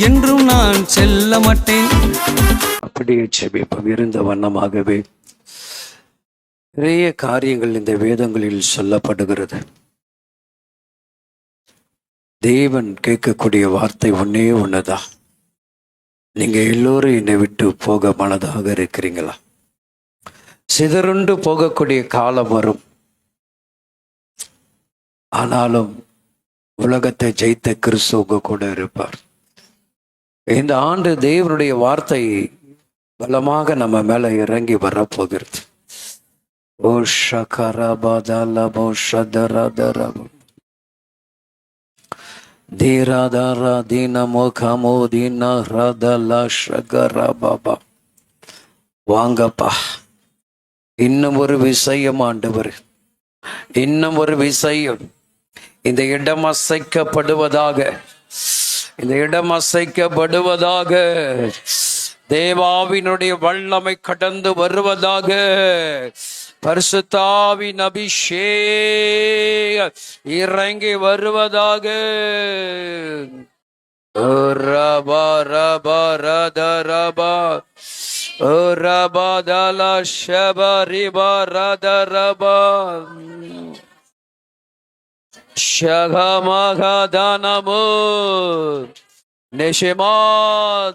என்றும் நான் செல்ல மாட்டேன். அப்படியே செபிப்போம். இருந்த வண்ணமாகவே நிறைய காரியங்கள் இந்த வேதங்களில் சொல்லப்படுகிறது. தேவன் கேட்கக்கூடிய வார்த்தை ஒன்னே ஒண்ணுதான். நீங்க எல்லோரும் என்னை விட்டு போக மனதாக இருக்கிறீங்களா? சிதறுண்டு போகக்கூடிய காலம் வரும். ஆனாலும் உலகத்தை ஜெயித்த கிறிஸ்து உங்க கூட இருப்பார். இந்த ஆண்டு தேவனுடைய வார்த்தை பலமாக நம்ம மேல இறங்கி வரப்போகிறது. ஓ ஷகரபதலபோ ஷதரதரபோ தீராதாரா தீனமோ கமோ தீன ஹ்ரதலா ஷகரபபா. வாங்கப்பா, இன்னும் ஒரு விஷயம் ஆண்டவர், இன்னும் ஒரு விஷயம். இந்த இடம் அசைக்கப்படுவதாக, இந்த இடம் அசைக்கப்படுவதாக. தேவாவினுடைய வல்லமை கடந்து வருவதாக. பரிசுத்தாவின் அபிஷேகம் இறங்கி வருவதாக. ரபா ரபா ரத ரபா ரபதல ஷபரிபா ரத ரபா ஷகமகதனமோ நெஷமா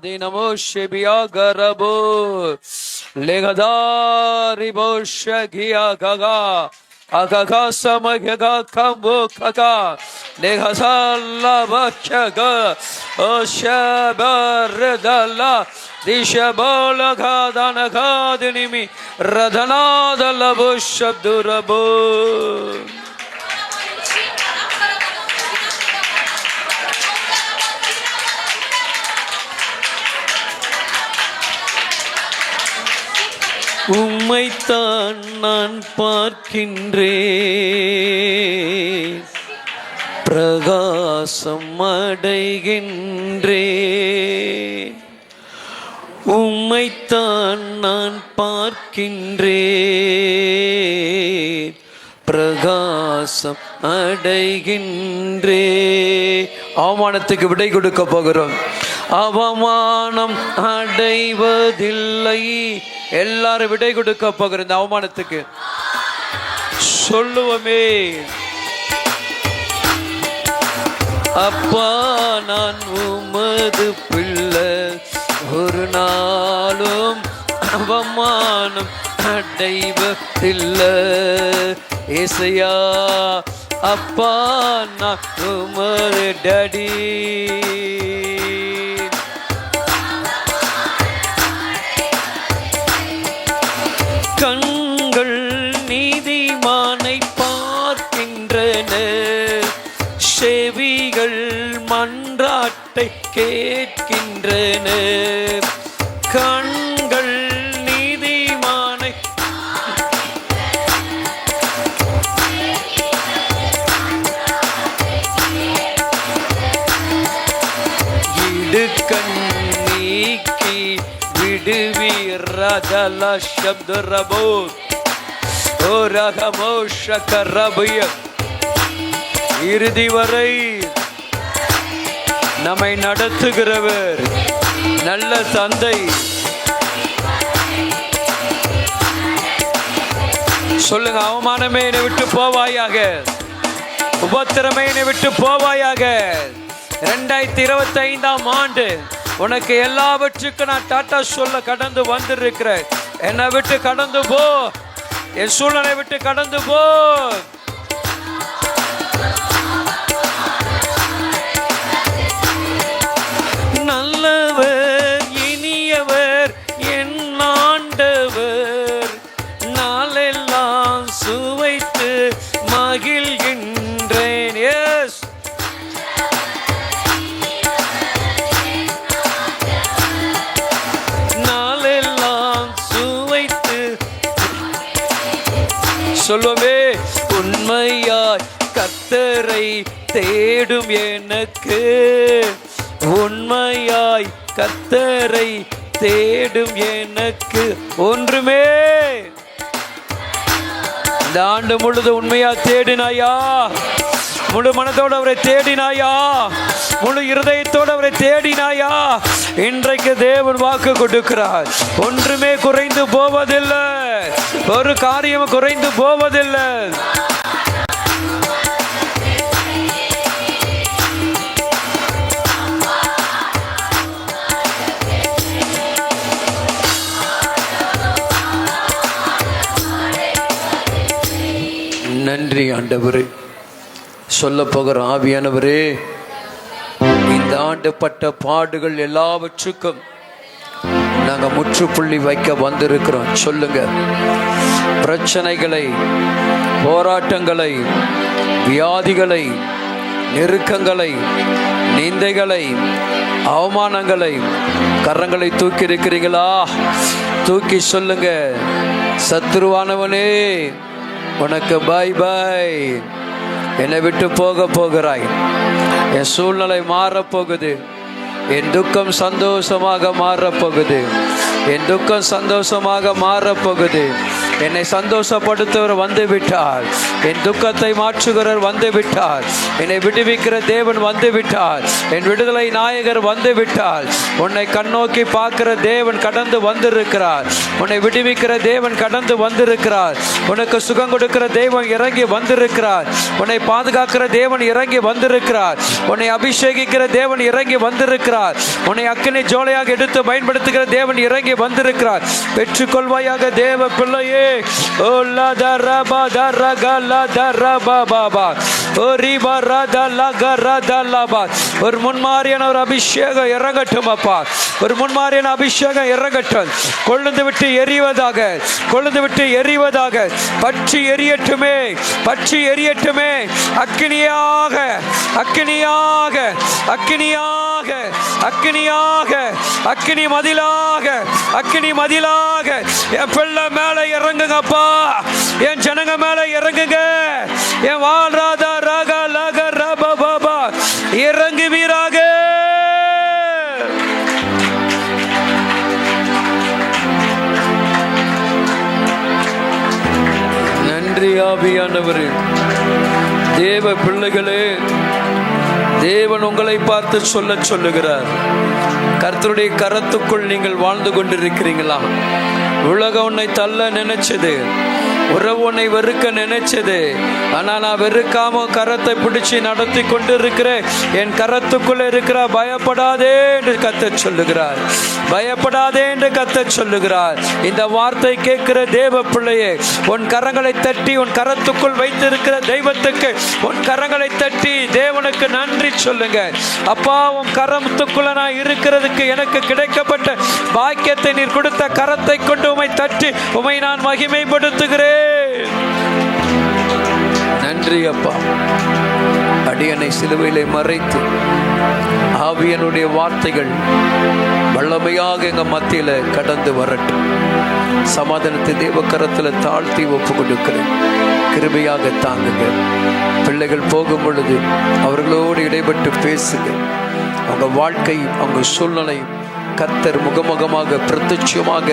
தினமோ ஷிபியா கரபோ லெகதாரிபோ ஷகியா ககா அககா சமககா கம்போ ககா லெகசல்லபஷக ஓ ஷபர்தல்லா திஷபோலகாதனகாதினிமி ரதனாதலபோ ஷப்துரபோ. உம்மைத்தான் நான் பார்க்கின்றேன், பிரகாசம் அடைகின்றேன். உம்மைத்தான் நான் பார்க்கின்றேன், பிரகாசம் அடைகின்றேன். அவமானத்துக்கு விடை கொடுக்க போகிறோம். அவமானம் அடைவதில்லை. எல்லாரும் விடை கொடுக்க போகிற இந்த அவமானத்துக்கு சொல்லுவோமே. அப்பா, நான் உமது பிள்ளை, ஒரு நாளும் அவமானம் அடைவதில்லை. ஏசையா, அப்பா, நான் உமது டாடி. கண்கள் நீதிமானை பார்க்கின்றன, செவிகள் மன்றாட்டை கேட்கின்றன. கண்கள் நீதிமானை இடுக்கண் நீக்கி விடுவீர். ரதல சப்துரபோ ஓ ரகமோ ஷகரபய. இறுதி வரை நம்மை நடத்துகிறவர் நல்ல தந்தை. சொல்லுங்க, அவமானமே என்னை விட்டு போவாயாக, உபத்திரமே என்னை விட்டு போவாயாக. 2025ஆம் ஆண்டு உனக்கு எல்லாவற்றுக்கும் நான் டாட்டா சொல்ல கடந்து வந்திருக்கிறேன். என்னை விட்டு கடந்து போ, என் சூழ்நிலை விட்டு கடந்து போ. நல்லவர் இனியவர் என் ஆண்டவர், நாளெல்லாம் சுவைத்து மகிழ்கின்றேன். எஸ், நாளெல்லாம் சுவைத்து சொல்லுவே. உண்மையாய் கர்த்தரை தேடும் எனக்கு, உண்மையாய் கர்த்தரை தேடும் எனக்கு ஒன்றுமே. இந்த ஆண்டு முழுது உண்மையா தேடினாயா? முழு மனதோடு அவரை தேடினாயா? முழு இருதயத்தோடு அவரை தேடினாயா? இன்றைக்கு தேவன் வாக்கு கொடுக்கிறார். ஒன்றுமே குறைந்து போவதில்லை, ஒரு காரியம் குறைந்து போவதில்லை. நன்றி ஆண்டவரே. சொல்ல போகிற ஆவியானவரே, இந்த ஆண்டு பட்ட பாடுகள் எல்லாவற்றுக்கும் நாங்கள் முற்றுப்புள்ளி வைக்க வந்திருக்கிறோம். சொல்லுங்க. பிரச்சனைகளை, போராட்டங்களை, வியாதிகளை, நெருக்கங்களை, நிந்தைகளை, அவமானங்களை கரங்களை தூக்கி இருக்கிறீங்களா? தூக்கி சொல்லுங்க. சத்துருவானவனே, உனக்கு பாய் பாய். என்னை விட்டு போகிறாய். என் சூழ்நிலை மாறப்போகுது. என் துக்கம் சந்தோஷமாக மாறப்போகுது. என் துக்கம் சந்தோஷமாக மாறப்போகுது. என்னை சந்தோஷப்படுத்துவர் வந்து விட்டார். என் துக்கத்தை மாற்றுகிறவர் வந்து விட்டார். என்னை விடுவிக்கிற தேவன் வந்து விட்டார். என் விடுதலை நாயகர் வந்து விட்டார். உன்னை கண்ணோக்கி பார்க்கிற தேவன் கடந்து வந்திருக்கிறார். உன்னை விடுவிக்கிற தேவன் கடந்து வந்திருக்கிறார். உனக்கு சுகம் கொடுக்கிற தேவன் இறங்கி வந்திருக்கிறார். உன்னை பாதுகாக்கிற தேவன் இறங்கி வந்திருக்கிறார். உன்னை அபிஷேகிக்கிற தேவன் இறங்கி வந்திருக்கிறார். உன்னை அக்கினி ஜோலையாக எடுத்து பயன்படுத்துகிற தேவன் இறங்கி வந்திருக்கிறார். பெற்றுக்கொள்வாயாக தேவ பிள்ளையே. ஓ லதரபா தரகலா தரபா பாபா ஓ ரிபா ரதலா கரதலபா. ஒரு முன்மாரியான ஒரு அபிஷேகம் இறங்கட்டும் அப்பா. ஒரு முன்மாரியான அபிஷேகம் இறங்கட்டும். கொழுந்து விட்டு எரிவதாக, கொழுந்து விட்டு எரிவதாக. பற்றி எரியட்டுமே, பற்றி எரியட்டுமே. அக்கினியாக, அக்கினியாக, அக்கினியாக, அக்கினியாக, அக்கினி மதிலாக, அக்கினி மதிலாக என் பிள்ளை மேல இறங்குங்கப்பா. என் ஜனங்க மேல இறங்குங்க. என் வாழ்ராதா ராக லக ரப பாபா இறங்குவீராக. நன்றி ஆவியானவரே. தேவ பிள்ளைகளே, தேவன் உங்களை பார்த்து சொல்லுகிறார். கர்த்தருடைய கரத்துக்குள் நீங்கள் வாழ்ந்து கொண்டிருக்கிறீங்களா? உலகம் உன்னை தள்ள நினைச்சது, உறவு உன்னை வெறுக்க நினைச்சது. ஆனா நான் வெறுக்காம கரத்தை பிடிச்சி நடத்தி கொண்டு இருக்கிறேன். என் கரத்துக்குள்ள இருக்கிற பயப்படாதே என்று கர்த்தர் சொல்லுகிறார். பயப்படாதே என்று கர்த்தர் சொல்லுகிறார். இந்த வார்த்தை கேட்கிற தேவ பிள்ளையே, உன் கரங்களை தட்டி உன் கரத்துக்குள் வைத்திருக்கிற தெய்வத்துக்கு உன் கரங்களை தட்டி தேவனுக்கு நன்றி சொல்லுங்க. அப்பா, உன் கரத்துக்குள்ள நான் இருக்கிறதுக்கு எனக்கு கிடைக்கப்பட்ட பாக்கியத்தை நீர் கொடுத்த கரத்தை கொண்டு உமை தட்டி உமை நான் மகிமைப்படுத்துகிறேன். நன்றி அப்பா. அடியனை சிலுவையிலே மறைத்து ஆவியனுடைய வார்த்தைகள் வல்லமையாக எங்க மத்தியில கடந்து வரட்டும். சமாதானத்தை தேவ கரத்துல தாழ்த்தி ஒப்பு கொடுக்கிறேன். கிருபையாக தாங்குங்க. பிள்ளைகள் போகும் பொழுது அவர்களோடு இடைப்பட்டு பேசுங்க. அவங்க வாழ்க்கை, அவங்க சூழ்நிலை கர்த்தர் முகமுகமாக பிரத்யட்சமாக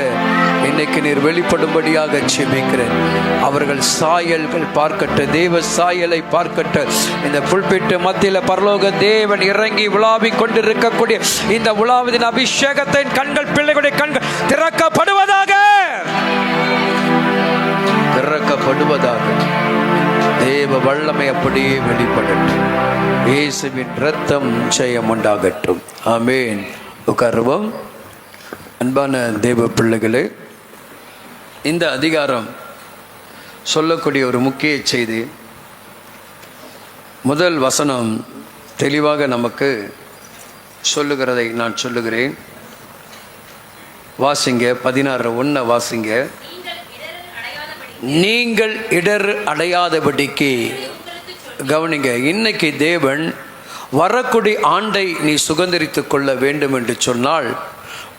இன்னைக்கு நீர் வெளிப்படும்படியாக ஜெபிக்கிறேன். அவர்கள் சாயல்கள் பார்க்கட்ட, தேவ சாயலை பார்க்கட்ட. இந்த புல்பிட்டு மத்தியில பரலோக தேவன் இறங்கி உலாவிக் கொண்டிருக்கக்கூடிய இந்த உலாவதின் அபிஷேகத்தின் கண்கள், பிள்ளைகளுடைய கண்கள் திறக்கப்படுவதாக, திறக்கப்படுவதாக. தேவ வல்லமை அப்படியே வெளிப்படட்டும். இயேசுவின் இரத்தம் ஜெயம் உண்டாகட்டும். ஆமென். உட்காருவோம். அன்பான தேவ பிள்ளைகளே, இந்த அதிகாரம் சொல்லக்கூடிய ஒரு முக்கிய செய்தி, முதல் வசனம் தெளிவாக நமக்கு சொல்லுகிறதை நான் சொல்லுகிறேன். வாசிங்க. 16:1 வாசிங்க. நீங்கள் இடர் அடையாதபடிக்கு. கவனிங்க. இன்னைக்கு தேவன் வரக்கூடிய ஆண்டை நீ சுதந்திரித்து கொள்ள வேண்டும் என்று சொன்னால்,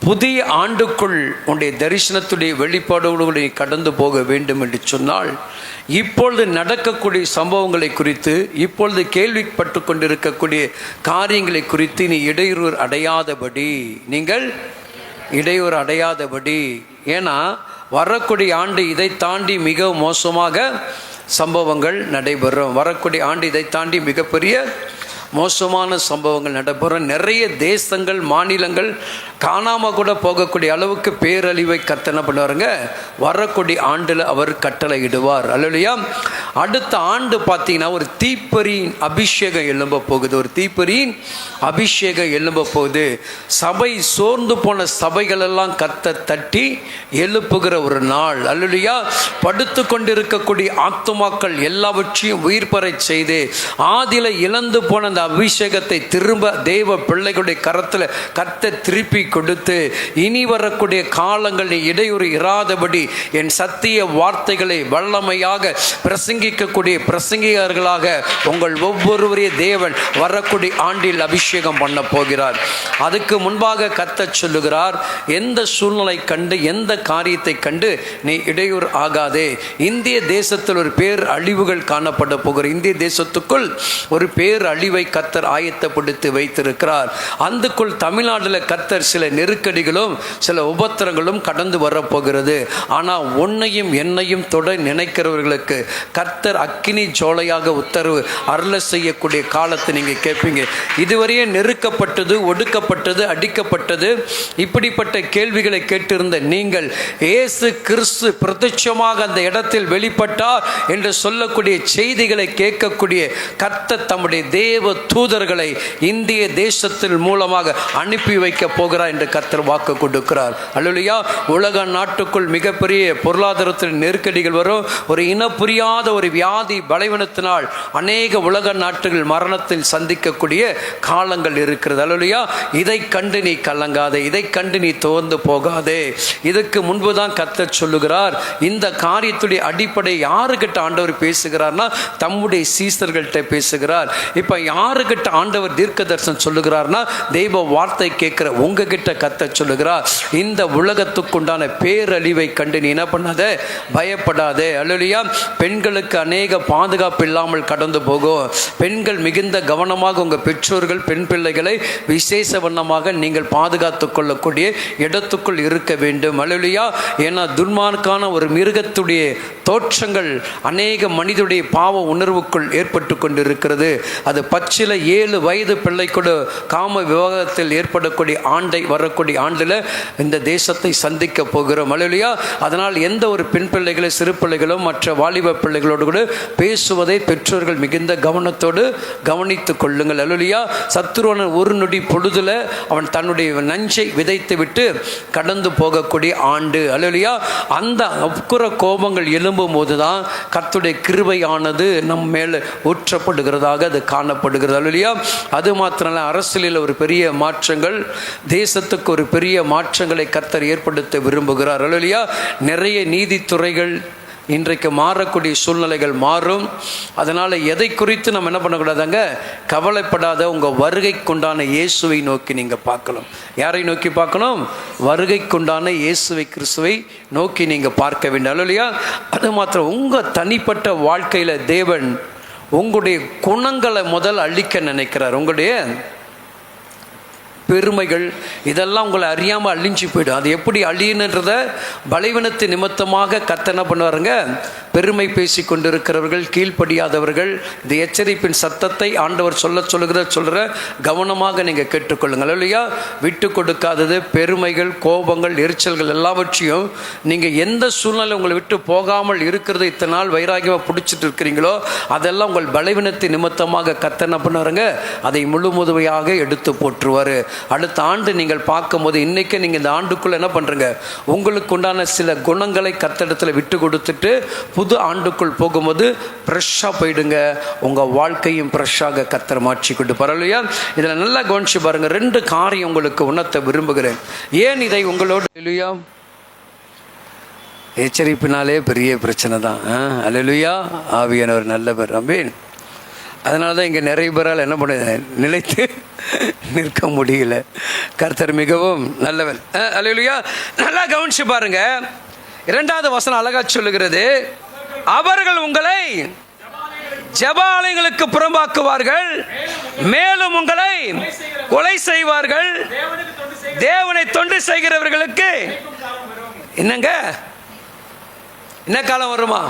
புதிய ஆண்டுக்குள் உன்னுடைய தரிசனத்துடைய வெளிப்பாடுகளோடு நீ கடந்து போக வேண்டும் என்று சொன்னால், இப்பொழுது நடக்கக்கூடிய சம்பவங்களை குறித்து, இப்பொழுது கேள்விப்பட்டு கொண்டிருக்கக்கூடிய காரியங்களை குறித்து நீ இடையூறு அடையாதபடி, நீங்கள் இடையூறு அடையாதபடி. ஏன்னா வரக்கூடிய ஆண்டு இதை தாண்டி மிக மோசமாக சம்பவங்கள் நடைபெறும். வரக்கூடிய ஆண்டு இதை தாண்டி மிகப்பெரிய மோசமான சம்பவங்கள் நடைபெறும். நிறைய தேசங்கள், மாநிலங்கள் காணாமல் கூட போகக்கூடிய அளவுக்கு பேரழிவை கர்த்தர் என்ன பண்ணுவாருங்க, வரக்கூடிய ஆண்டில் அவர் கட்டளை இடுவார். அல்லையா? அடுத்த ஆண்டு பார்த்தீங்கன்னா ஒரு தீப்பொறியின் அபிஷேகம் எழும்ப போகுது. ஒரு தீப்பொறியின் அபிஷேகம் எழும்ப போகுது. சபை சோர்ந்து போன சபைகளெல்லாம் கர்த்தர் தட்டி எழுப்புகிற ஒரு நாள். அல்லையா? படுத்து கொண்டிருக்கக்கூடிய ஆத்துமாக்கள் எல்லாவற்றையும் உயிர் பெறச் செய்து ஆதில இழந்து போன அந்த அபிஷேகத்தை திரும்ப தேவ பிள்ளைகளுடைய கரத்தில் கர்த்தர் திருப்பி கொடுத்து இனி வரக்கூடிய காலங்களில் இடையூறு இராதபடி என் சத்திய வார்த்தைகளை வல்லமையாக பிரசங்கிக்கக்கூடிய பிரசங்கிகர்களாக உங்கள் ஒவ்வொருவரையும் தேவன் வரக்கூடிய ஆண்டில் அபிஷேகம் பண்ண போகிறார். அதுக்கு முன்பாக கர்த்தர் சொல்லுகிறார், எந்த சூழ்நிலை கண்டு எந்த காரியத்தை கண்டு நீ இடையூறு ஆகாதே. இந்திய தேசத்தில் ஒரு பேர் அழிவுகள் காணப்பட போகிற இந்திய தேசத்துக்குள் ஒரு பேர் அழிவை கர்த்தர் ஆயத்தப்படுத்தி வைத்திருக்கிறார். அந்துக்குள் தமிழ்நாட்டில் கர்த்தர் சில நெருக்கடிகளும் சில உபத்திரங்களும் கடந்து வரப்போகிறது. ஆனால் உன்னையும் என்னையும் தொட நினைக்கிறவர்களுக்கு கர்த்தர் அக்கினி ஜோலையாக உத்தரவு அருள செய்யக்கூடிய காலத்தை நீங்கள் கேட்பீங்க. இதுவரையே நெருக்கப்பட்டது, ஒடுக்கப்பட்டது, அடிக்கப்பட்டது, இப்படிப்பட்ட கேள்விகளை கேட்டிருந்த நீங்கள் இயேசு கிறிஸ்து பிரத்யட்சமாக அந்த இடத்தில் வெளிப்பட்டார் என்று சொல்லக்கூடிய செய்திகளை கேட்கக்கூடிய கர்த்தர் தம்முடைய தேவ தூதர்களை இந்திய தேசத்தின் மூலமாக அனுப்பி வைக்க போகிறார் என்று கர்த்தர் வாக்கு கொடுக்கிறார். அல்லேலூயா. உலக நாட்டுக்குள் மிகப்பெரிய பொருளாதாரத்தில் நெருக்கடிகள் வரும். ஒரு இன புரியாத ஒரு வியாதி பலவீனத்தினால் அநேக உலக நாட்டுகள் மரணத்தில் சந்திக்கக்கூடிய காலங்கள் இருக்கிறது. அல்லேலூயா. இதை கண்டு நீ கலங்காதே, இதை கண்டு நீ துவந்து போகாதே. இதுக்கு முன்புதான் கர்த்தர் சொல்லுகிறார், இந்த காரியத்துடைய அடிப்படை யாருக்கிட்ட ஆண்டவர் பேசுகிறார்னா தம்முடைய சீசர்கள்ட்ட பேசுகிறார். இப்ப யாருக்கிட்ட ஆண்டவர் தீர்க்க தரிசனம் சொல்லுகிறார்னா தெய்வ வார்த்தை கேட்கிற உங்ககிட்ட கர்த்தர் சொல்லுகிறார், இந்த உலகத்துக்குண்டான பேரழிவை கண்டு நீ என்ன பண்ணாதே, பயப்படாதே. அல்லேலூயா. பெண்களுக்கு அநேக பாதுகாப்பு இல்லாமல் கடந்து போகும். பெண்கள் மிகுந்த கவனமாக உங்கள் பெற்றோர்கள் பெண் பிள்ளைகளை விசேஷ வண்ணமாக நீங்கள் பாதுகாத்து கொள்ளக்கூடிய இடத்துக்குள் இருக்க வேண்டும். அல்லேலூயா. ஏன்னா துன்மார்க்கான ஒரு மிருகத்துடைய தோற்றங்கள் அநேக மனிதனுடைய பாவ உணர்வுக்குள் ஏற்பட்டு கொண்டிருக்கிறது. அது பச்சில 7 வயது பிள்ளை கூட காம விவாகத்தில் ஏற்படக்கூடிய ஆண்டை வரக்கூடிய ஆண்டில் இந்த தேசத்தை சந்திக்க போகிறோம். அல்லேலூயா. அதனால் எந்த ஒரு பெண் பிள்ளைகளை சிறு பிள்ளைகளும் மற்ற வாலிப பிள்ளைகளோடு கூட பேசுவதை பெற்றோர்கள் மிகுந்த கவனத்தோடு கவனித்துக் கொள்ளுங்கள். அல்லேலூயா. சத்துருவன ஒரு நொடி பொழுதுல அவன் தன்னுடைய நஞ்சை விதைத்து விட்டு கடந்து போகக்கூடிய ஆண்டு. அல்லேலூயா. அந்த அக்குற கோபங்கள் எழும்பும் போதுதான் கர்த்தருடைய கிருபையானது நம் மேல் ஊற்றப்படுகிறதாக அது காணப்படுகிறது. அல்லேலூயா. அது மாத்திரமல்ல, அரசியலில் ஒரு பெரிய மாற்றங்கள், தேசத்துக்கு ஒரு பெரிய மாற்றங்களை கர்த்தர் ஏற்படுத்த விரும்புகிறார். அல்லேலூயா. நிறைய நீதித்துறைகள் இன்றைக்கு மாறக்கூடிய சூழ்நிலைகள் மாறும். அதனால் எதை குறித்து நம்ம என்ன பண்ணக்கூடாதாங்க, கவலைப்படாத உங்கள் வருகைக்குண்டான இயேசுவை நோக்கி நீங்கள் பார்க்கணும். யாரை நோக்கி பார்க்கணும்? வருகைக்குண்டான இயேசுவை கிறிஸ்துவை நோக்கி நீங்கள் பார்க்க வேண்டும். அல்லேலூயா. அது மாத்திரம் உங்கள் தனிப்பட்ட வாழ்க்கையில் தேவன் உங்களுடைய குணங்களை முதல் அழிக்க நினைக்கிறார். உங்களுடைய பெருமைகள் இதெல்லாம் உங்களை அறியாமல் அழிஞ்சு போயிடும். அது எப்படி அழியணுன்றத பலவீனத்து நிமித்தமாக கர்த்தர் என்ன பண்ணுவாருங்க, பெருமை பேசி கொண்டிருக்கிறவர்கள், கீழ்ப்படியாதவர்கள், இந்த எச்சரிப்பின் சத்தத்தை ஆண்டவர் சொல்லுகிற கவனமாக நீங்கள் கேட்டுக்கொள்ளுங்கள். அல்லேலூயா. விட்டு கொடுக்காதது, பெருமைகள், கோபங்கள், எரிச்சல்கள் எல்லாவற்றையும் நீங்கள் எந்த சூழ்நிலை உங்களை விட்டு போகாமல் இருக்கிறது இத்தனை நாள் வைராகியமாக பிடிச்சிட்டு இருக்கிறீங்களோ அதெல்லாம் உங்கள் பலவீனத்தின் நிமித்தமாக கர்த்தர் என்ன பண்ணுவாருங்க, அதை முழுமுதுமையாக எடுத்து போட்டுருவார். அடுத்த ஆண்டு நீங்கள் பார்க்கும்போது இன்றைக்கே நீங்கள் இந்த ஆண்டுக்குள்ளே என்ன பண்ணுறீங்க, உங்களுக்கு உண்டான சில குணங்களை கர்த்தரிடத்தில் விட்டு கொடுத்துட்டு புது ஆண்டுக்குள் போகும்போது ஃப்ரெஷ்ஷாக போயிடுங்க. உங்கள் வாழ்க்கையும் ஃப்ரெஷ்ஷாக கர்த்தர் மாற்றி கொண்டு பரவாயில்லையா. இதில் நல்லா கவனிச்சு பாருங்கள். 2 காரியம் உங்களுக்கு உணர்த்த விரும்புகிறேன். ஏன் இதை உங்களோடு இல்லையா, எச்சரிப்பினாலே பெரிய பிரச்சனை தான். அல்லேலூயா. ஆவியானவர் நல்லவர். ஆமென். அதனால தான் இங்கே நிறைய பேரால் என்ன பண்ண நிலைத்து நிற்க முடியல. கர்த்தர் மிகவும் நல்லவர். அல்லேலூயா. நல்லா கவனிச்சு பாருங்க. 2வது வசனம் அழகா சொல்லுகிறது, அவர்கள் உங்களை ஜெபாலயங்களுக்கு புறம்பாக்குவார்கள், மேலும் உங்களை கொலை செய்வார்கள். தேவனை தொண்டு செய்கிறவர்களுக்கு என்னங்க, என்ன காலம் வருமா?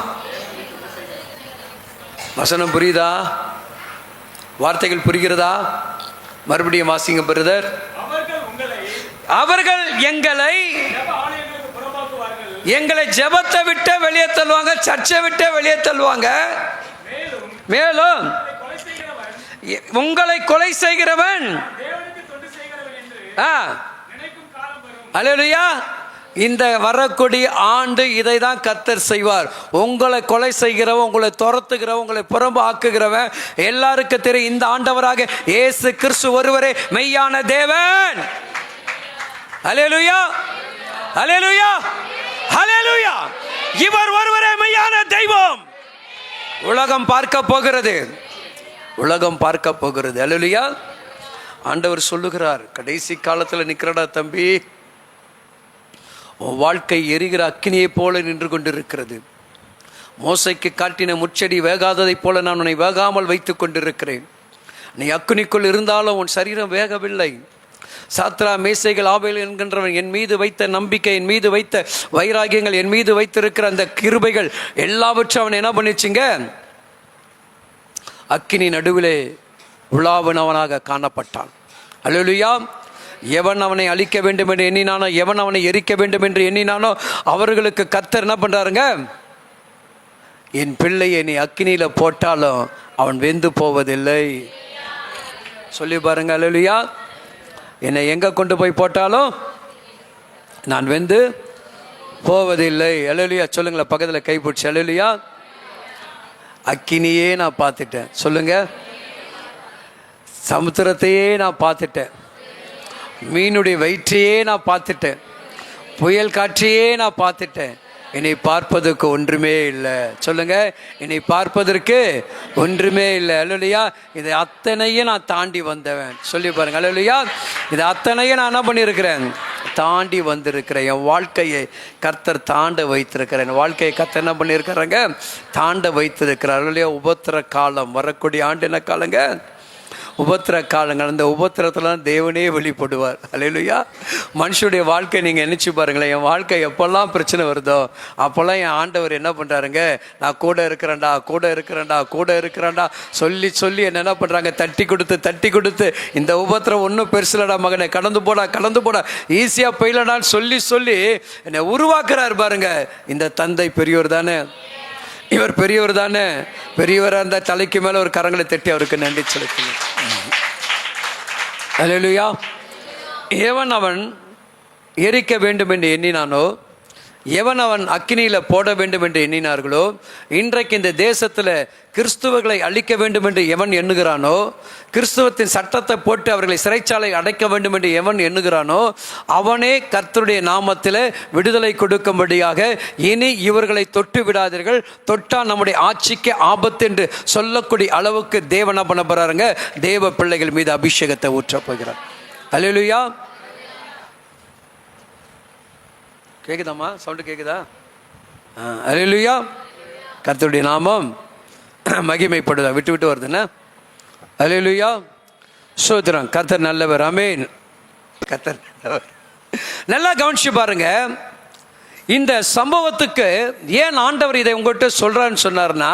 வசனம் புரியுதா? வார்த்தைகள் புரிகிறதா? மறுபடியும் வாசிங்க பிரதர். அவர்கள் எங்களை ஜெபத்தை விட்டு வெளியே தள்ளுவாங்க, சர்ச்சை விட்டு வெளியே தள்ளுவாங்க. மேலும் உங்களை கொலை செய்கிறவன் அல்லேலூயா, இந்த வரக்கூடிய ஆண்டு இதை தான் கர்த்தர் செய்வார். உங்களை கொலை செய்கிறவன், உங்களை துரத்துகிறவன், உங்களை புறம்பு ஆக்குகிறவன் எல்லாருக்கும் தெரியும், இந்த ஆண்டவராக இயேசு கிறிஸ்து ஒருவரே மெய்யான தேவன். அல்லேலூயா, அல்லேலூயா, அல்லேலூயா. இவர் ஒருவரே மெய்யான தெய்வம். உலகம் பார்க்க போகிறது, உலகம் பார்க்க போகிறது. அல்லேலூயா. ஆண்டவர் சொல்லுகிறார், கடைசி காலத்தில் நிற்கிறடா தம்பி, உன் வாழ்க்கை எரிகிற அக்கினியை போல நின்று கொண்டிருக்கிறது. மோசைக்கு காட்டின முச்செடி வேகாததை போல நான் உன்னை வேகாமல் வைத்து கொண்டிருக்கிறேன். நீ அக்கினிக்குள் இருந்தாலும் உன் சரீரம் வேகவில்லை. சாத்ரா மேசைகள் ஆபேல் என்கின்றவன் என் மீது வைத்த நம்பிக்கை, என் மீது வைத்த வைராகியங்கள், என் மீது வைத்திருக்கிற அந்த கிருபைகள் எல்லாவற்றும் அவன் என்ன பண்ணிச்சுங்க, அக்கினி நடுவிலே உலாவனவனாக காணப்பட்டான். அல்லேலூயா. எவன் அவனை அழிக்க வேண்டும் என்று எண்ணினானோ, எவன் அவனை எரிக்க வேண்டும் என்று எண்ணினானோ அவர்களுக்கு கர்த்தர் என்ன பண்றாருங்க, என் பிள்ளையை நீ அக்கினியில போட்டாலும் அவன் வெந்து போவதில்லை. சொல்லி பாருங்க. அல்லேலூயா. என்னை எங்க கொண்டு போய் போட்டாலும் நான் வெந்து போவதில்லை. அல்லேலூயா. சொல்லுங்களேன், பக்கத்தில் கைப்பிடிச்சு. அல்லேலூயா. அக்கினியே நான் பார்த்துட்டேன். சொல்லுங்க. சமுத்திரத்தையே நான் பார்த்துட்டேன், மீனுடைய வயிற்றையே நான் பார்த்துட்டேன், புயல் காற்றையே நான் பார்த்துட்டேன். என்னை பார்ப்பதற்கு ஒன்றுமே இல்லை. சொல்லுங்க, என்னை பார்ப்பதற்கு ஒன்றுமே இல்லை. அல்லேலூயா. இதை அத்தனையும் நான் தாண்டி வந்தவன். சொல்லி பாருங்க. அல்லேலூயா. இதை அத்தனையும் நான் என்ன பண்ணியிருக்கிறேன், தாண்டி வந்திருக்கிறேன். என் வாழ்க்கையை கர்த்தர் தாண்ட வைத்திருக்கிறேன். என் வாழ்க்கையை கர்த்தர் என்ன பண்ணியிருக்கிறாங்க, தாண்ட வைத்திருக்கிறார். அல்லேலூயா. உபத்திர காலம் வரக்கூடிய ஆண்டு என்ன காலங்க, உபத்திர காலங்கள். அந்த உபத்திரத்தில் தான் தேவனே வெளிப்படுவார். அல்லேலூயா. மனுஷனுடைய வாழ்க்கை நீங்கள் நினச்சி பாருங்களேன். என் வாழ்க்கை எப்போல்லாம் பிரச்சனை வருதோ அப்போல்லாம் என் ஆண்டவர் என்ன பண்ணுறாருங்க, நான் கூட இருக்கிறேன்டா, கூட இருக்கிறேன்டா, கூட இருக்கிறேன்டா சொல்லி சொல்லி என்ன பண்ணுறாங்க, தட்டி கொடுத்து இந்த உபத்திரம் ஒன்றும் பெருசுலடா மகனை, கடந்து போடா, ஈஸியாக போயிடலான்னு சொல்லி சொல்லி என்னை உருவாக்குறாரு பாருங்க. இந்த தந்தை பெரியவர் தானே, இவர் பெரியவர் தானே. பெரியவராக இருந்தால் தலைக்கு மேலே ஒரு கரங்களை தட்டி அவருக்கு நன்றி செலுத்தணும். அல்லேலூயா. எவன் அவன் எரிக்க வேண்டும் என்று எண்ணினானோ, எவன் அவன் அக்கினியில் போட வேண்டும் என்று எண்ணினார்களோ, இன்றைக்கு இந்த தேசத்தில் கிறிஸ்துவர்களை அழிக்க வேண்டும் என்று எவன் எண்ணுகிறானோ, கிறிஸ்துவத்தின் சட்டத்தை போட்டு அவர்களை சிறைச்சாலை அடைக்க வேண்டும் என்று எவன் எண்ணுகிறானோ, அவனே கர்த்தருடைய நாமத்தில் விடுதலை கொடுக்கும்படியாக இனி இவர்களை தொட்டு விடாதீர்கள், தொட்டால் நம்முடைய ஆட்சிக்கு ஆபத்து என்று சொல்லக்கூடிய அளவுக்கு தேவனா பண்ண போறாருங்க. தேவ பிள்ளைகள் மீது அபிஷேகத்தை ஊற்றப் போகிறார். அல்லேலூயா. கேக்குதாம்மா? சவுண்டு கேக்குதா? அல்லேலூயா. கர்த்தருடைய நாமம் மகிமைப்படுதா? விட்டு வருதுன்னா. அல்லேலூயா. ஸ்தோத்திரம். கர்த்தர் நல்லவர். ஆமென். கர்த்தர் நல்லவர். நல்லா கவனிச்சு பாருங்க. இந்த சம்பவத்துக்கு ஏன் ஆண்டவர் இதை உங்கள்கிட்ட சொல்றான்னு சொன்னார்னா,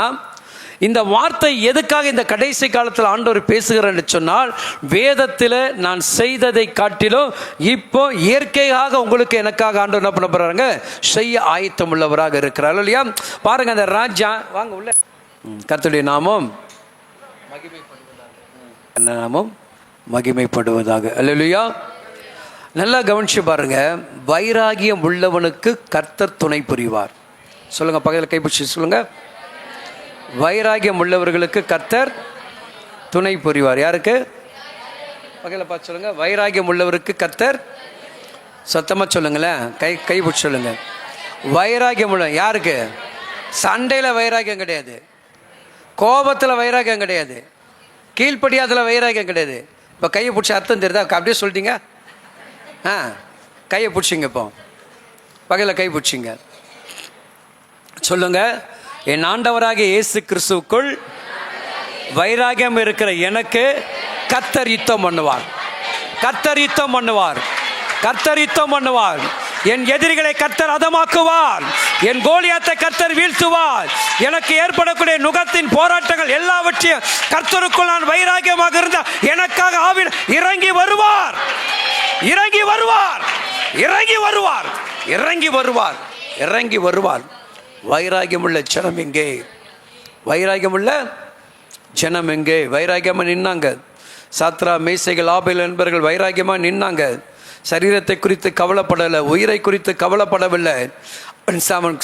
இந்த வார்த்தை எதுக்காக இந்த கடைசி காலத்தில் ஆண்டவர் பேசுகிறேன்னு சொன்னால், வேதத்தில் நான் செய்ததை காட்டிலும் இப்போ இயற்கையாக உங்களுக்கு எனக்காக ஆண்டவர் என்ன பண்ண போறாங்க, செய்ய ஆயத்தம் உள்ளவராக இருக்கிறார். இல்லையா? பாருங்க, அந்த ராஜா வாங்க உள்ள. கர்த்தருடைய நாமம் மகிமைப்படுவதாக. அல்லேலூயா. நல்லா கவனிச்சு பாருங்க. வைராகியம் உள்ளவனுக்கு கர்த்தர் துணை புரிவார். சொல்லுங்க, பக்கத்தில் கைப்பிடிச்சு சொல்லுங்க. வைராகியம் உள்ளவர்களுக்கு கர்த்தர் துணை புரிவார். யாருக்கு? பக்கத்தில் பார்த்து சொல்லுங்க. வைராகியம் உள்ளவருக்கு கர்த்தர், சத்தமாக சொல்லுங்களேன், கை பிடிச்சி சொல்லுங்க. வைராகியம் உள்ள யாருக்கு? சண்டையில் வைராகியம் கிடையாது, கோபத்தில் வைராகியம் கிடையாது, கீழ்ப்படியாதல வைராகியம் கிடையாது. இப்போ கையை பிடிச்ச அர்த்தம் தெரியுதா? அப்படியே சொல்லிட்டீங்க. கையை பிடிச்சிங்க. இப்போ பகையில் கை பிடிச்சிங்க. சொல்லுங்க, என் ஆண்டவராகிய இயேசு கிறிஸ்துவுக்குள் வைராகியம் இருக்கிற எனக்கு கர்த்தர் யுத்தம் பண்ணுவார். கர்த்தர் யுத்தம் பண்ணுவார். கர்த்தர் யுத்தம் பண்ணுவார். என் எதிரிகளை கர்த்தர் அதமாக்குவார். என் கோலியாத்தை கர்த்தர் வீழ்த்துவார். எனக்கு ஏற்படக்கூடிய நுகத்தின் போராட்டங்கள் எல்லாவற்றையும் கர்த்தருக்குள் நான் வைராக்கியமாக இருந்தால் எனக்காக ஆவியில் இறங்கி வருவார், இறங்கி வருவார், இறங்கி வருவார், இறங்கி வருவார், இறங்கி வருவார். வைராக்கியமுள்ள ஜனம் எங்கே? வைராக்கியமுள்ள ஜனம் எங்கே? வைராக்கியமாக நின்னாங்க. சாத்ரா மேசைகள் ஆபேல் என்பவர்கள் வைராக்கியமாக நின்னாங்க. சரீரத்தை குறித்து கவலைப்படலை, உயிரை குறித்து கவலைப்படவில்லை,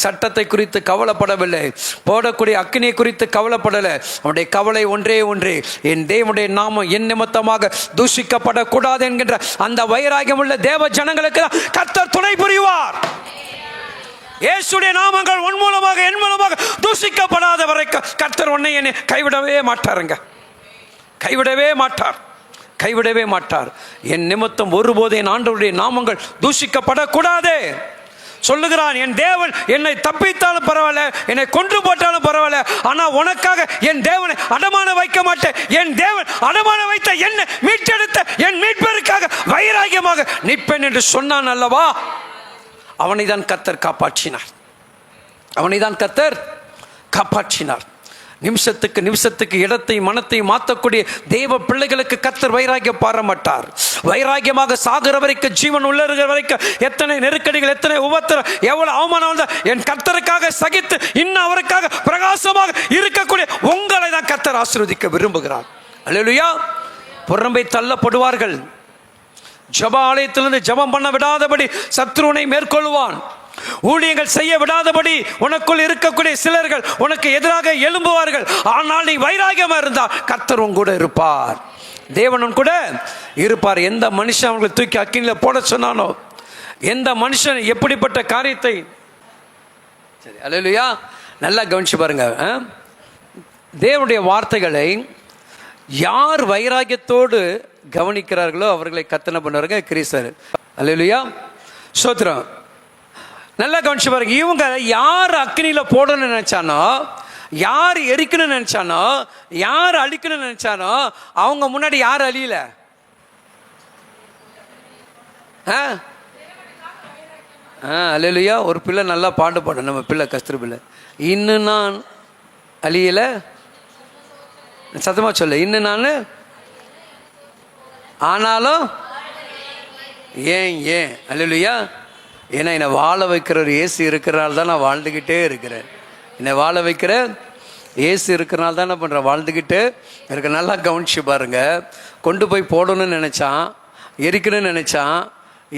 சட்டத்தை குறித்து கவலைப்படவில்லை, போடக்கூடிய அக்கினியை குறித்து கவலைப்படலை. அவனுடைய கவலை ஒன்றே ஒன்று, என் தேவனுடைய நாமம் என் நிமித்தமாக தூஷிக்கப்படக்கூடாது என்கின்ற அந்த வைராக்கியம் உள்ள தேவ ஜனங்களுக்கு கர்த்தர் துணை புரிவார். இயேசுடைய நாமங்கள் உன் மூலமாக என் மூலமாக தூஷிக்கப்படாத வரைக்கும் கர்த்தர் உன்னை என்னை கைவிடவே மாட்டாருங்க, கைவிடவே மாட்டார், கைவிடவே மாட்டார். என் நிமித்தம் ஒருபோது என் ஆண்டவருடைய நாமங்கள் தூஷிக்கப்படக்கூடாது சொல்லுகிறான். என் தேவன் என்னை தப்பித்தாலும் பரவாயில்ல, என்னை கொன்று போட்டாலும் பரவாயில்ல, ஆனால் உனக்காக என் தேவனை அடமான வைக்க மாட்டேன். என் தேவன் அடமான வைத்த என்னை மீட்டெடுத்த என் மீட்பருக்காக வைராக்கியமாக நிற்பேன் என்று சொன்னான் அல்லவா? அவனை தான் கர்த்தர் காப்பாற்றினார், அவனை தான் கர்த்தர் காப்பாற்றினார். நிமிஷத்துக்கு நிமிஷத்துக்கு இடத்தை மனத்தை மாற்றக்கூடிய தேவ பிள்ளைகளுக்கு கர்த்தர் வைராக்கியம் பாராமட்டார். வைராக்கியமாக சாகிற வரைக்கும், ஜீவன் உள்ள இருக்கிற வரைக்கும் எத்தனை நெருக்கடிகள், எத்தனை உபத்திரம், எவ்வளவு அவமானம் வந்தால் என் கர்த்தருக்காக சகித்து இன்னும் அவருக்காக பிரகாசமாக இருக்கக்கூடிய உங்களை தான் கர்த்தர் ஆசீர்வதிக்க விரும்புகிறார். அல்லேலூயா. புறம்பை தள்ளப்படுவார்கள். ஜப ஆலயத்திலிருந்து ஜபம் பண்ண விடாதபடி சத்ருனை மேற்கொள்வான். ஊழியங்கள் செய்ய விடாதபடி உனக்குள் இருக்கக்கூடிய சிலர்கள் உனக்கு எதிராக எழும்புவார்கள். ஆனால் நீ வைராக்கியமா இருந்தால் கர்த்தர் உன் கூட இருப்பார், தேவனும் கூட இருப்பார். எந்த மனுஷன் அவங்களை தூக்கி அக்கினில போட சொன்னானோ, எந்த மனுஷன் எப்படிப்பட்ட காரியத்தை, சரி அல்லேலூயா, நல்லா கவனிச்சு பாருங்க. தேவனுடைய வார்த்தைகளை யார் வைராக்கியத்தோடு கவனிக்கிறார்களோ அவர்களை கத்தனை பண்ணுவாருங்க கிறிஸ்தர். அல்லேலூயா, ஸ்தோத்திரம். நல்லா கவனிச்சு பாருங்க. இவங்க யார் அக்கினியில போடணும்னு நினைச்சானோ, யார் எரிக்கணும்னு நினைச்சானோ, யார் அழிக்கணும்னு நினைச்சானோ அவங்க முன்னாடி யார் அழியல? அல்லேலூயா. ஒரு பிள்ளை நல்லா பாட்டு பாடும், நம்ம பிள்ளை கஸ்தூரி பிள்ளை. இன்னும் நான் அழியல, சத்தமா சொல்ல, இன்னும் நான் ஆனாலும் ஏன் ஏன் அல்லேலூயா. ஏன்னா என்னை வாழ வைக்கிற ஒரு இயேசு இருக்கிறனால தான் நான் வாழ்ந்துக்கிட்டே இருக்கிறேன். என்னை வாழ வைக்கிற இயேசு இருக்கிறனால தான் என்ன பண்ணுறேன், வாழ்ந்துக்கிட்டு இருக்க. நல்லா கவனிச்சு பாருங்க. கொண்டு போய் போடணும்னு நினச்சான், எரிக்கணும்னு நினச்சான்,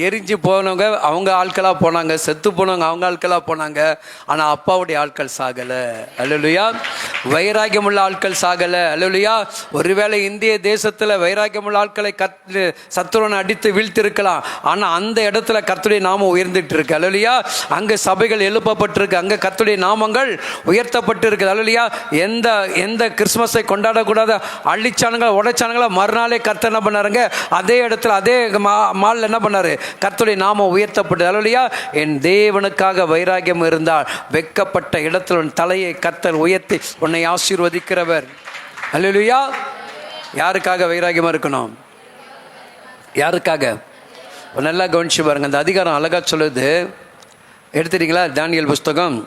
எரிஞ்சு போனவங்க அவங்க ஆட்களாக போனாங்க, செத்து போனவங்க அவங்க ஆட்களாக போனாங்க. ஆனால் அப்பாவுடைய ஆட்கள் சாகலை. அல்லேலூயா. வைராக்கியமுள்ள ஆட்கள் சாகலை. அல்லேலூயா. ஒருவேளை இந்திய தேசத்தில் வைராக்கியமுள்ள ஆட்களை சத்துருவனை அடித்து வீழ்த்திருக்கலாம், ஆனால் அந்த இடத்துல கர்த்தருடைய நாமம் உயர்ந்துட்டு இருக்கு. அல்லேலூயா. அங்கே சபைகள் எழுப்பப்பட்டிருக்கு, அங்கே கர்த்தருடைய நாமங்கள் உயர்த்தப்பட்டு இருக்குது. அல்லேலூயா. எந்த எந்த கிறிஸ்மஸை கொண்டாடக்கூடாத அள்ளிச்சானுங்களா உடைச்சானுங்களா மறுநாளே கர்த்தர் என்ன பண்ணாருங்க, அதே இடத்துல அதே மாலில் என்ன பண்ணாரு, கர்த்தருடைய நாமம் உயர்த்தப்பட்டது. அல்லேலூயா. என் தேவனுக்காக வைராக்கியம் இருந்தால் வெட்கப்பட்ட இடத்தில் உன் தலையை கர்த்தர் உயர்த்தி உன்னை ஆசீர்வதிக்கிறவர். அல்லேலூயா. யாருக்காக வைராக்கியமா இருக்கணும்? யாருக்காக? நல்லா கவனிச்சு பாருங்க. அந்த அதிகாரம் அழகா சொல்லுது. எடுத்துட்டீங்களா? தானியேல் புஸ்தகம்.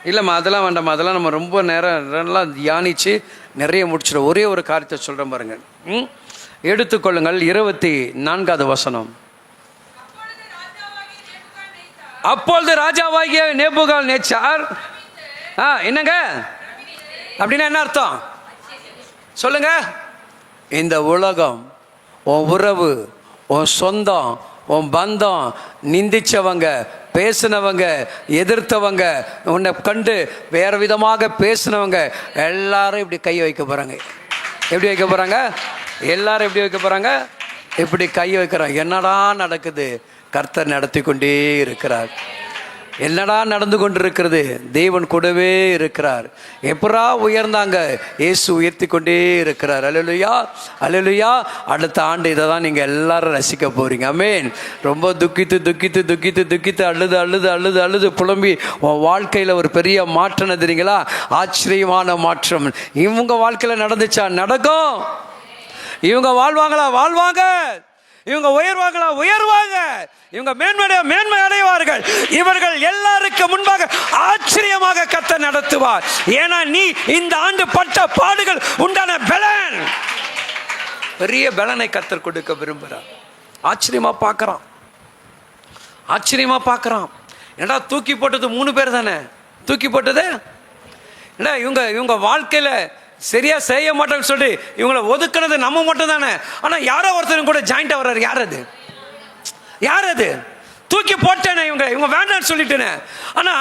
இல்லைம்மா, அதெல்லாம் வேண்டாம்மா, அதெல்லாம் நம்ம ரொம்ப நேரம் தியானித்து நிறைய முடிச்சிடும். ஒரே ஒரு காரியத்தை சொல்கிறேன் பாருங்க. எடுத்துக்கொள்ளுங்கள் 24வது வசனம். அப்பொழுது ராஜாவாகிய நேபுகாத்நேச்சார் என்னங்க அப்படின்னா என்ன அர்த்தம் சொல்லுங்க? இந்த உலகம், உன் உறவு, உன் சொந்தம், உன் பந்தம், நிந்திச்சவங்க, பேசினவங்க, எதிர்த்தவங்க, உன்னை கண்டு வேறு விதமாக பேசினவங்க எல்லாரும் இப்படி கை வைக்க போகிறாங்க. எப்படி வைக்க போகிறாங்க? எல்லாரும் எப்படி வைக்க போகிறாங்க? இப்படி கை வைக்கிறாங்க. என்னடா நடக்குது? கர்த்தர் நடத்தி கொண்டே இருக்கிறார். என்னடா நடந்து கொண்டிருக்கிறது? தேவன் கூடவே இருக்கிறார். எப்பரா உயர்ந்தாங்க? இயேசு உயர்த்தி கொண்டே இருக்கிறார். அல்லேலூயா, அல்லேலூயா. அடுத்த ஆண்டு இதை தான் நீங்கள் எல்லாரும் ரசிக்க போறீங்க. ஆமென். ரொம்ப துக்கித்து துக்கித்து துக்கித்து துக்கித்து அழுது அழுது அழுது அழுது புலம்பி உன் வாழ்க்கையில் ஒரு பெரிய மாற்றம் தெரியுங்களா? ஆச்சரியமான மாற்றம் இவங்க வாழ்க்கையில் நடந்துச்சா? நடக்கும். இவங்க வாழ்வாங்களா? வாழ்வாங்க. இவங்க உயர்வாங்களா? உயர்வாங்க. இவங்க மேன்மை அடைவார்கள். இவர்கள் எல்லாருக்கும் முன்பாக ஆச்சரியமாக கர்த்தர் நடத்துவார். ஏன்னா நீ இந்த ஆண்டு பட்ட பாடுகள் உண்டான பலன், பெரிய பலனை கர்த்தர் கொடுக்க விரும்புகிறார். ஆச்சரியமா பார்க்கறான், ஆச்சரியமா பார்க்கறான். என்னடா தூக்கி போட்டது 3 பேர் தானே தூக்கி போட்டது? என்ன இவங்க வாழ்க்கையில சரியா செய்ய மாட்டேன்னு சொல்லி இவங்களை ஒதுக்குனது நம்ம மட்டும் தானே. ஆனா யாரோ ஒருத்தரும் கூட ஜாயிண்டா வர்றாரு. யார் அது? யார் அது? தூக்கி போட்டேனே, இவங்க வேண்டாம்னு சொல்லிட்டேனே. ஆனா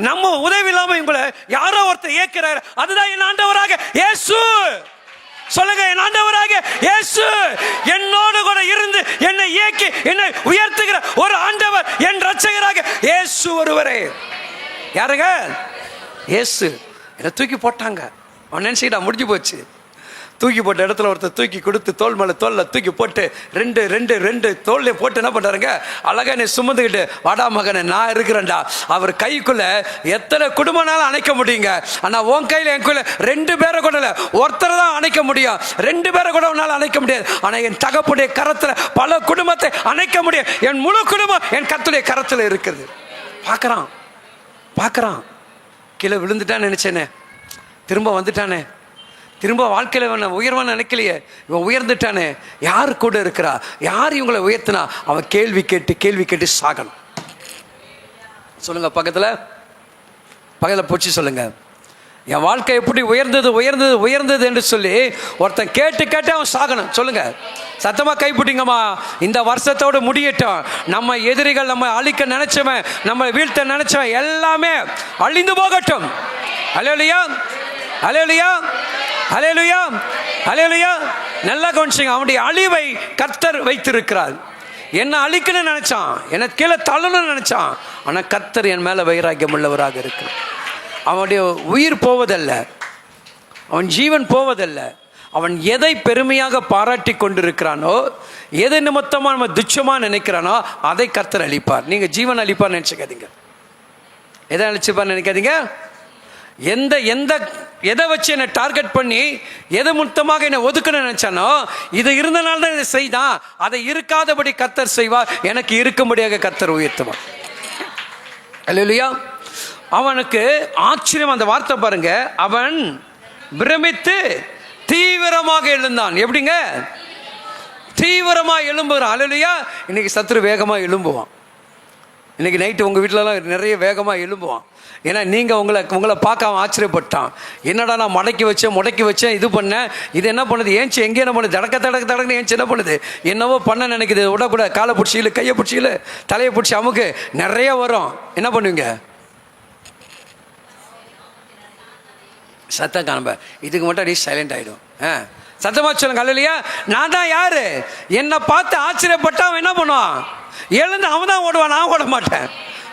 நம்ம உதவி இல்லாம இவங்களை யாரோ ஒருத்தர் ஏற்கிறாரு. அதுதான் என் ஆண்டவராக இயேசு. சொல்லுங்க, என் ஆண்டவராக இயேசு என்னோடு கூட இருந்து என்னை இயக்கி என்னை உயர்த்துகிற ஒரு ஆண்டவர் என் ரட்சகராக இயேசு ஒருவரே. யாருங்க? இயேசு. என்னை தூக்கி போட்டாங்க. அவன் நினைச்சுக்கிட்டா முடிஞ்சு போச்சு. தூக்கி போட்ட இடத்துல ஒருத்தர் தூக்கி கொடுத்து தோல் மேலே தோலில் தூக்கி போட்டு ரெண்டு தோல்ல போட்டு என்ன பண்ணுறாருங்க? அழகா என்னை சுமந்துக்கிட்டு வாடா மகனை நான் இருக்கிறேன்டா. அவர் கைக்குள்ள எத்தனை குடும்பம்னாலும் அணைக்க முடியுங்க. ஆனால் உன் கையில் என் கையில் 2 பேரை கூட இல்லை, ஒருத்தரை தான் அணைக்க முடியும். 2 பேரை கூட உன்னால் அணைக்க முடியாது. ஆனால் என் தகப்புடைய கரத்தில் பல குடும்பத்தை அணைக்க முடியும். என் முழு குடும்பம் என் கர்த்தருடைய கரத்தில் இருக்குது. பார்க்குறான். கீழே விழுந்துட்டான்னு நினைச்சேனே, திரும்ப வந்துட்டானே, திரும்ப வாழ்க்கையில் உயர்வான நினைக்கலையே, இவன் உயர்ந்துட்டானே. யார் கூட இருக்கிறா? யார் இவங்களை உயர்த்தினா? அவன் கேள்வி கேட்டு சாகணும். சொல்லுங்க, பக்கத்தில் போச்சு சொல்லுங்க. என் வாழ்க்கை எப்படி உயர்ந்தது என்று சொல்லி ஒருத்தன் கேட்டு அவன் சாகணும். சொல்லுங்க, சத்தமா கைப்பிடிங்கம்மா. இந்த வருஷத்தோடு முடியட்டும். நம்ம எதிரிகள் நம்ம அழிக்க நினைச்சவன், நம்ம வீழ்த்த நினைச்சவன் எல்லாமே அழிந்து போகட்டும். அல்லேலூயா, அல்லேலூயா, அல்லேலூயா, அல்லேலூயா. நல்லா கவனிச்சுங்க. அவனுடைய அழிவை கர்த்தர் வைத்திருக்கிறார். என்ன அழிக்கணும்னு நினைச்சான், என்ன கீழே தள்ளணும்னு நினைச்சான். ஆனால் கர்த்தர் என் மேல வைராக்கியம் உள்ளவராக இருக்கிறார். அவனுடைய உயிர் போவதல்ல, அவன் ஜீவன் போவதல்ல. அவன் எதை பெருமையாக பாராட்டி கொண்டிருக்கிறானோ, எதை நிமித்தமா நம்ம துச்சமா நினைக்கிறானோ அதை கர்த்தர் அழிப்பார். நீங்க ஜீவன் அழிப்பார் நினைச்சுக்காதீங்க. எதை அழிச்சுப்பார் நினைக்காதீங்க. எதை வச்சு என்னை டார்கெட் பண்ணி எதை மொத்தமாக என்னை ஒதுக்கணும்னு நினைச்சானோ, இது இருந்தனால தான் இதை செய்தான். அதை இருக்காதபடி கர்த்தர் செய்வார். எனக்கு இருக்கும்படியாக கர்த்தர் உயர்த்துவார். அல்லேலூயா. அவனுக்கு ஆச்சரியம். அந்த வார்த்தை பாருங்க. அவன் பிரமித்து தீவிரமாக எழுந்தான். எப்படிங்க? தீவிரமாக எழும்புகிறான். அல்லேலூயா. இன்னைக்கு சத்துரு வேகமாக எழும்புவான். இன்னைக்கு நைட்டு உங்கள் வீட்டிலலாம் நிறைய வேகமாக எழும்புவான். ஏன்னா நீங்கள் உங்களை பார்க்காம ஆச்சரியப்பட்டான். என்னடா நான் முடக்கி வச்சேன் இது பண்ணேன், இது என்ன பண்ணுது, ஏன்ச்சு எங்கே என்ன பண்ணுது, தடக்கு ஏன்ச்சு என்ன பண்ணுது, என்னவோ பண்ண நினைக்குது. விடக்கூட காலை பிடிச்சிக்கல, கையை பிடிச்சிக்கல, தலையை பிடிச்சி அமுக்கு, நிறைய வரும். என்ன பண்ணுவீங்க? சத்தம் காணம்ப. இதுக்கு மட்டும் அப்படியே சைலண்ட் ஆகிடும். சத்தமா சொல்லுங்க. அல்லேலூயா. நான் தான் யாரு? என்னை பார்த்து ஆச்சரியப்பட்டா அவன் என்ன பண்ணுவான்? எழுந்து அவன் தான் ஓடுவான், நான் ஓட மாட்டேன்.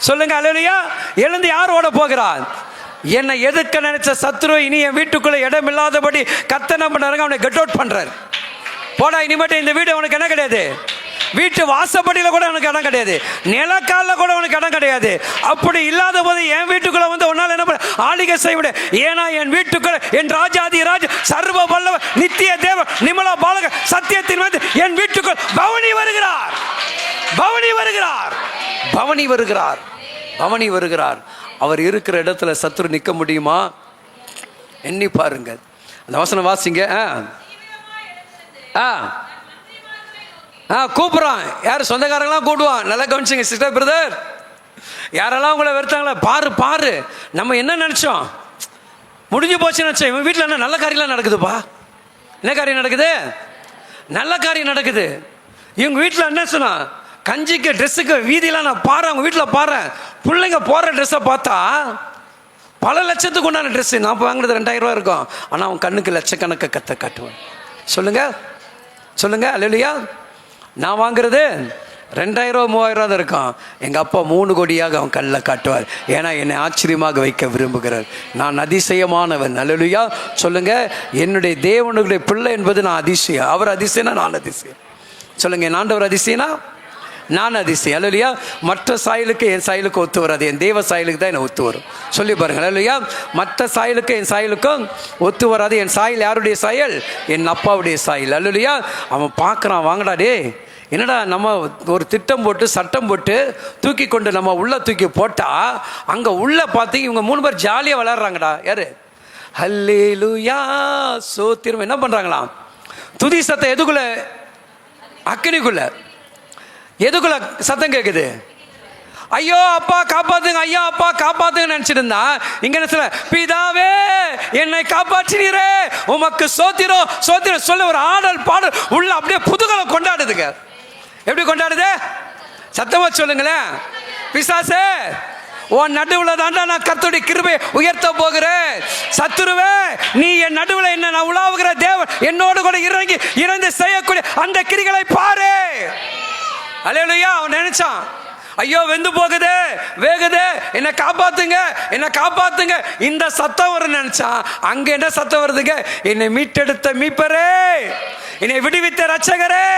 சொல்லுங்க, அல்லேலூயா. எழுந்து யார் ஓட போகிறான்? என்னை எதிர்க்க நினைச்ச சத்ரு இனி என் வீட்டுக்குள்ள இடம் இல்லாதபடி கர்த்தர் என்ன பண்றாங்க? அவனை கெட் அவுட் பண்றாரு. போடா, இனிமேட்டு இந்த வீடு உனக்கு என்ன கிடையாது. வீட்டு வாசப்படியில கூட உனக்கு இடம் கிடையாது, நிலக்காலில் கூட உனக்கு இடம் கிடையாது. அப்படி இல்லாத போது என் வீட்டுக்குள்ள வந்து உன்னால் என்ன பண்ண ஆளிகை செய்ய முடியாது. ஏன்னா என் வீட்டுக்குள்ள என் ராஜாதி ராஜ சர்வ வல்லவ நித்திய தேவ நிமலா பாலக சத்தியத்தின் வந்து என் வீட்டுக்குள் பவனி வருகிறார். அவர் இருக்கிற இடத்துல சத்துரு நிற்க முடியுமா? எண்ணி பாருங்க. அந்த வசனம் வாசிங்க. கூப்பிடுறான். யார்? சொந்தக்காரங்களாம் கூடுவான். நல்லா கவனிச்சுங்க சிஸ்டர், பிரதர். யாரெல்லாம் உங்களை வெறுத்தாங்களா பாரு. நம்ம என்ன நினைச்சோம்? முடிஞ்சு போச்சு நினைச்சோம். இவன் வீட்டில் என்ன நல்ல காரியம்லாம் நடக்குதுப்பா. என்ன காரியம் நடக்குது? நல்ல காரியம் நடக்குது. இவங்க வீட்டில் என்ன சொன்னா, கஞ்சிக்கு ட்ரெஸ்ஸுக்கு வீதியெல்லாம் நான் பாரு, அவங்க வீட்டில் பாரு, பிள்ளைங்க போகிற ட்ரெஸ்ஸை பார்த்தா பல லட்சத்துக்கு உண்டான ட்ரெஸ்ஸு. நான் வாங்குறது 2000 ரூபா இருக்கும். ஆனால் அவன் கண்ணுக்கு லட்சக்கணக்க காட்டுவேன். சொல்லுங்க. அல்லேலூயா. நான் வாங்குறது 2000 3000 தான் இருக்கும். எங்கள் அப்பா 3 கோடியாக அவன் கல்லில் காட்டுவார். ஏன்னா என்னை ஆச்சரியமாக வைக்க விரும்புகிறார். நான் அதிசயமானவன். அல்லேலூயா சொல்லுங்கள். என்னுடைய தேவனுடைய பிள்ளை என்பது நான் அதிசயம். அவர் அதிசயனா நான் அதிசயம். சொல்லுங்கள். என் ஆண்டவர் அதிசயனா நான் அதிசயம். அல்லேலூயா. மற்ற சாயலுக்கு என் சாயலுக்கு ஒத்து வராது, என் தேவ சாயலுக்கு தான் என்னை ஒத்து வரும். சொல்லி பாருங்கள். அல்லேலூயா. மற்ற சாயலுக்கு என் சாயலுக்கும் ஒத்து வராது. என் சாயல் யாருடைய சாயல்? என் அப்பாவுடைய சாயல். அல்லேலூயா. அவன் பார்க்குறான், வாங்கடா டே, என்னடா நம்ம ஒரு திட்டம் போட்டு சட்டம் போட்டு தூக்கி கொண்டு நம்ம உள்ளே தூக்கி போட்டால் அங்கே உள்ளே பார்த்து இவங்க 3 பேர் ஜாலியாக விளையாடுறாங்கடா. யார்? ஹல்லேலூயா சோத்திரம். என்ன பண்ணுறாங்களாம்? துதி சத்தம். எதுக்குள்ள? அக்கினிக்குள்ள. எதுக்குள்ள சத்தம் கேட்குது? ஐயோ அப்பா காப்பாத்துங்க, ஐயா அப்பா காப்பாத்துங்க நினைச்சிட்டு இருந்தா இங்க என்ன சொல்ல? பிதாவே என்னை காப்பாற்றினீரே உமக்கு சோத்திரம் சோத்திரம் சொல்ல ஒரு ஆடல் பாடல் உள்ள அப்படியே புதுகலம் கொண்டாடுதுங்க. எப்படி கொண்டாடுது? சத்தமா சொல்லுங்களேன். பிசாசே உன் நடுவில் தாண்டா நான் கர்த்தருடைய கிருபையை உயர்த்த போகிறேன். சத்துருவே நீ என் நடுவில் என்ன நான் உலாவுகிற தேவன் என்னோடு கூட இறங்கி செய்யக்கூடிய அந்த கிரிகளை பாரு. அல்லேலூயா. அவன் நினைச்சான், ஐயோ வெந்து போகுது வேகுது, என்னை காப்பாத்துங்க என்னை காப்பாத்துங்க. இந்த சத்தம் வரும் நினைச்சான். அங்க என்ன சத்தம் வருதுங்க? என்னை மீட்டெடுத்த மீட்பரே, என்னை விடுவித்த ரட்சகரே,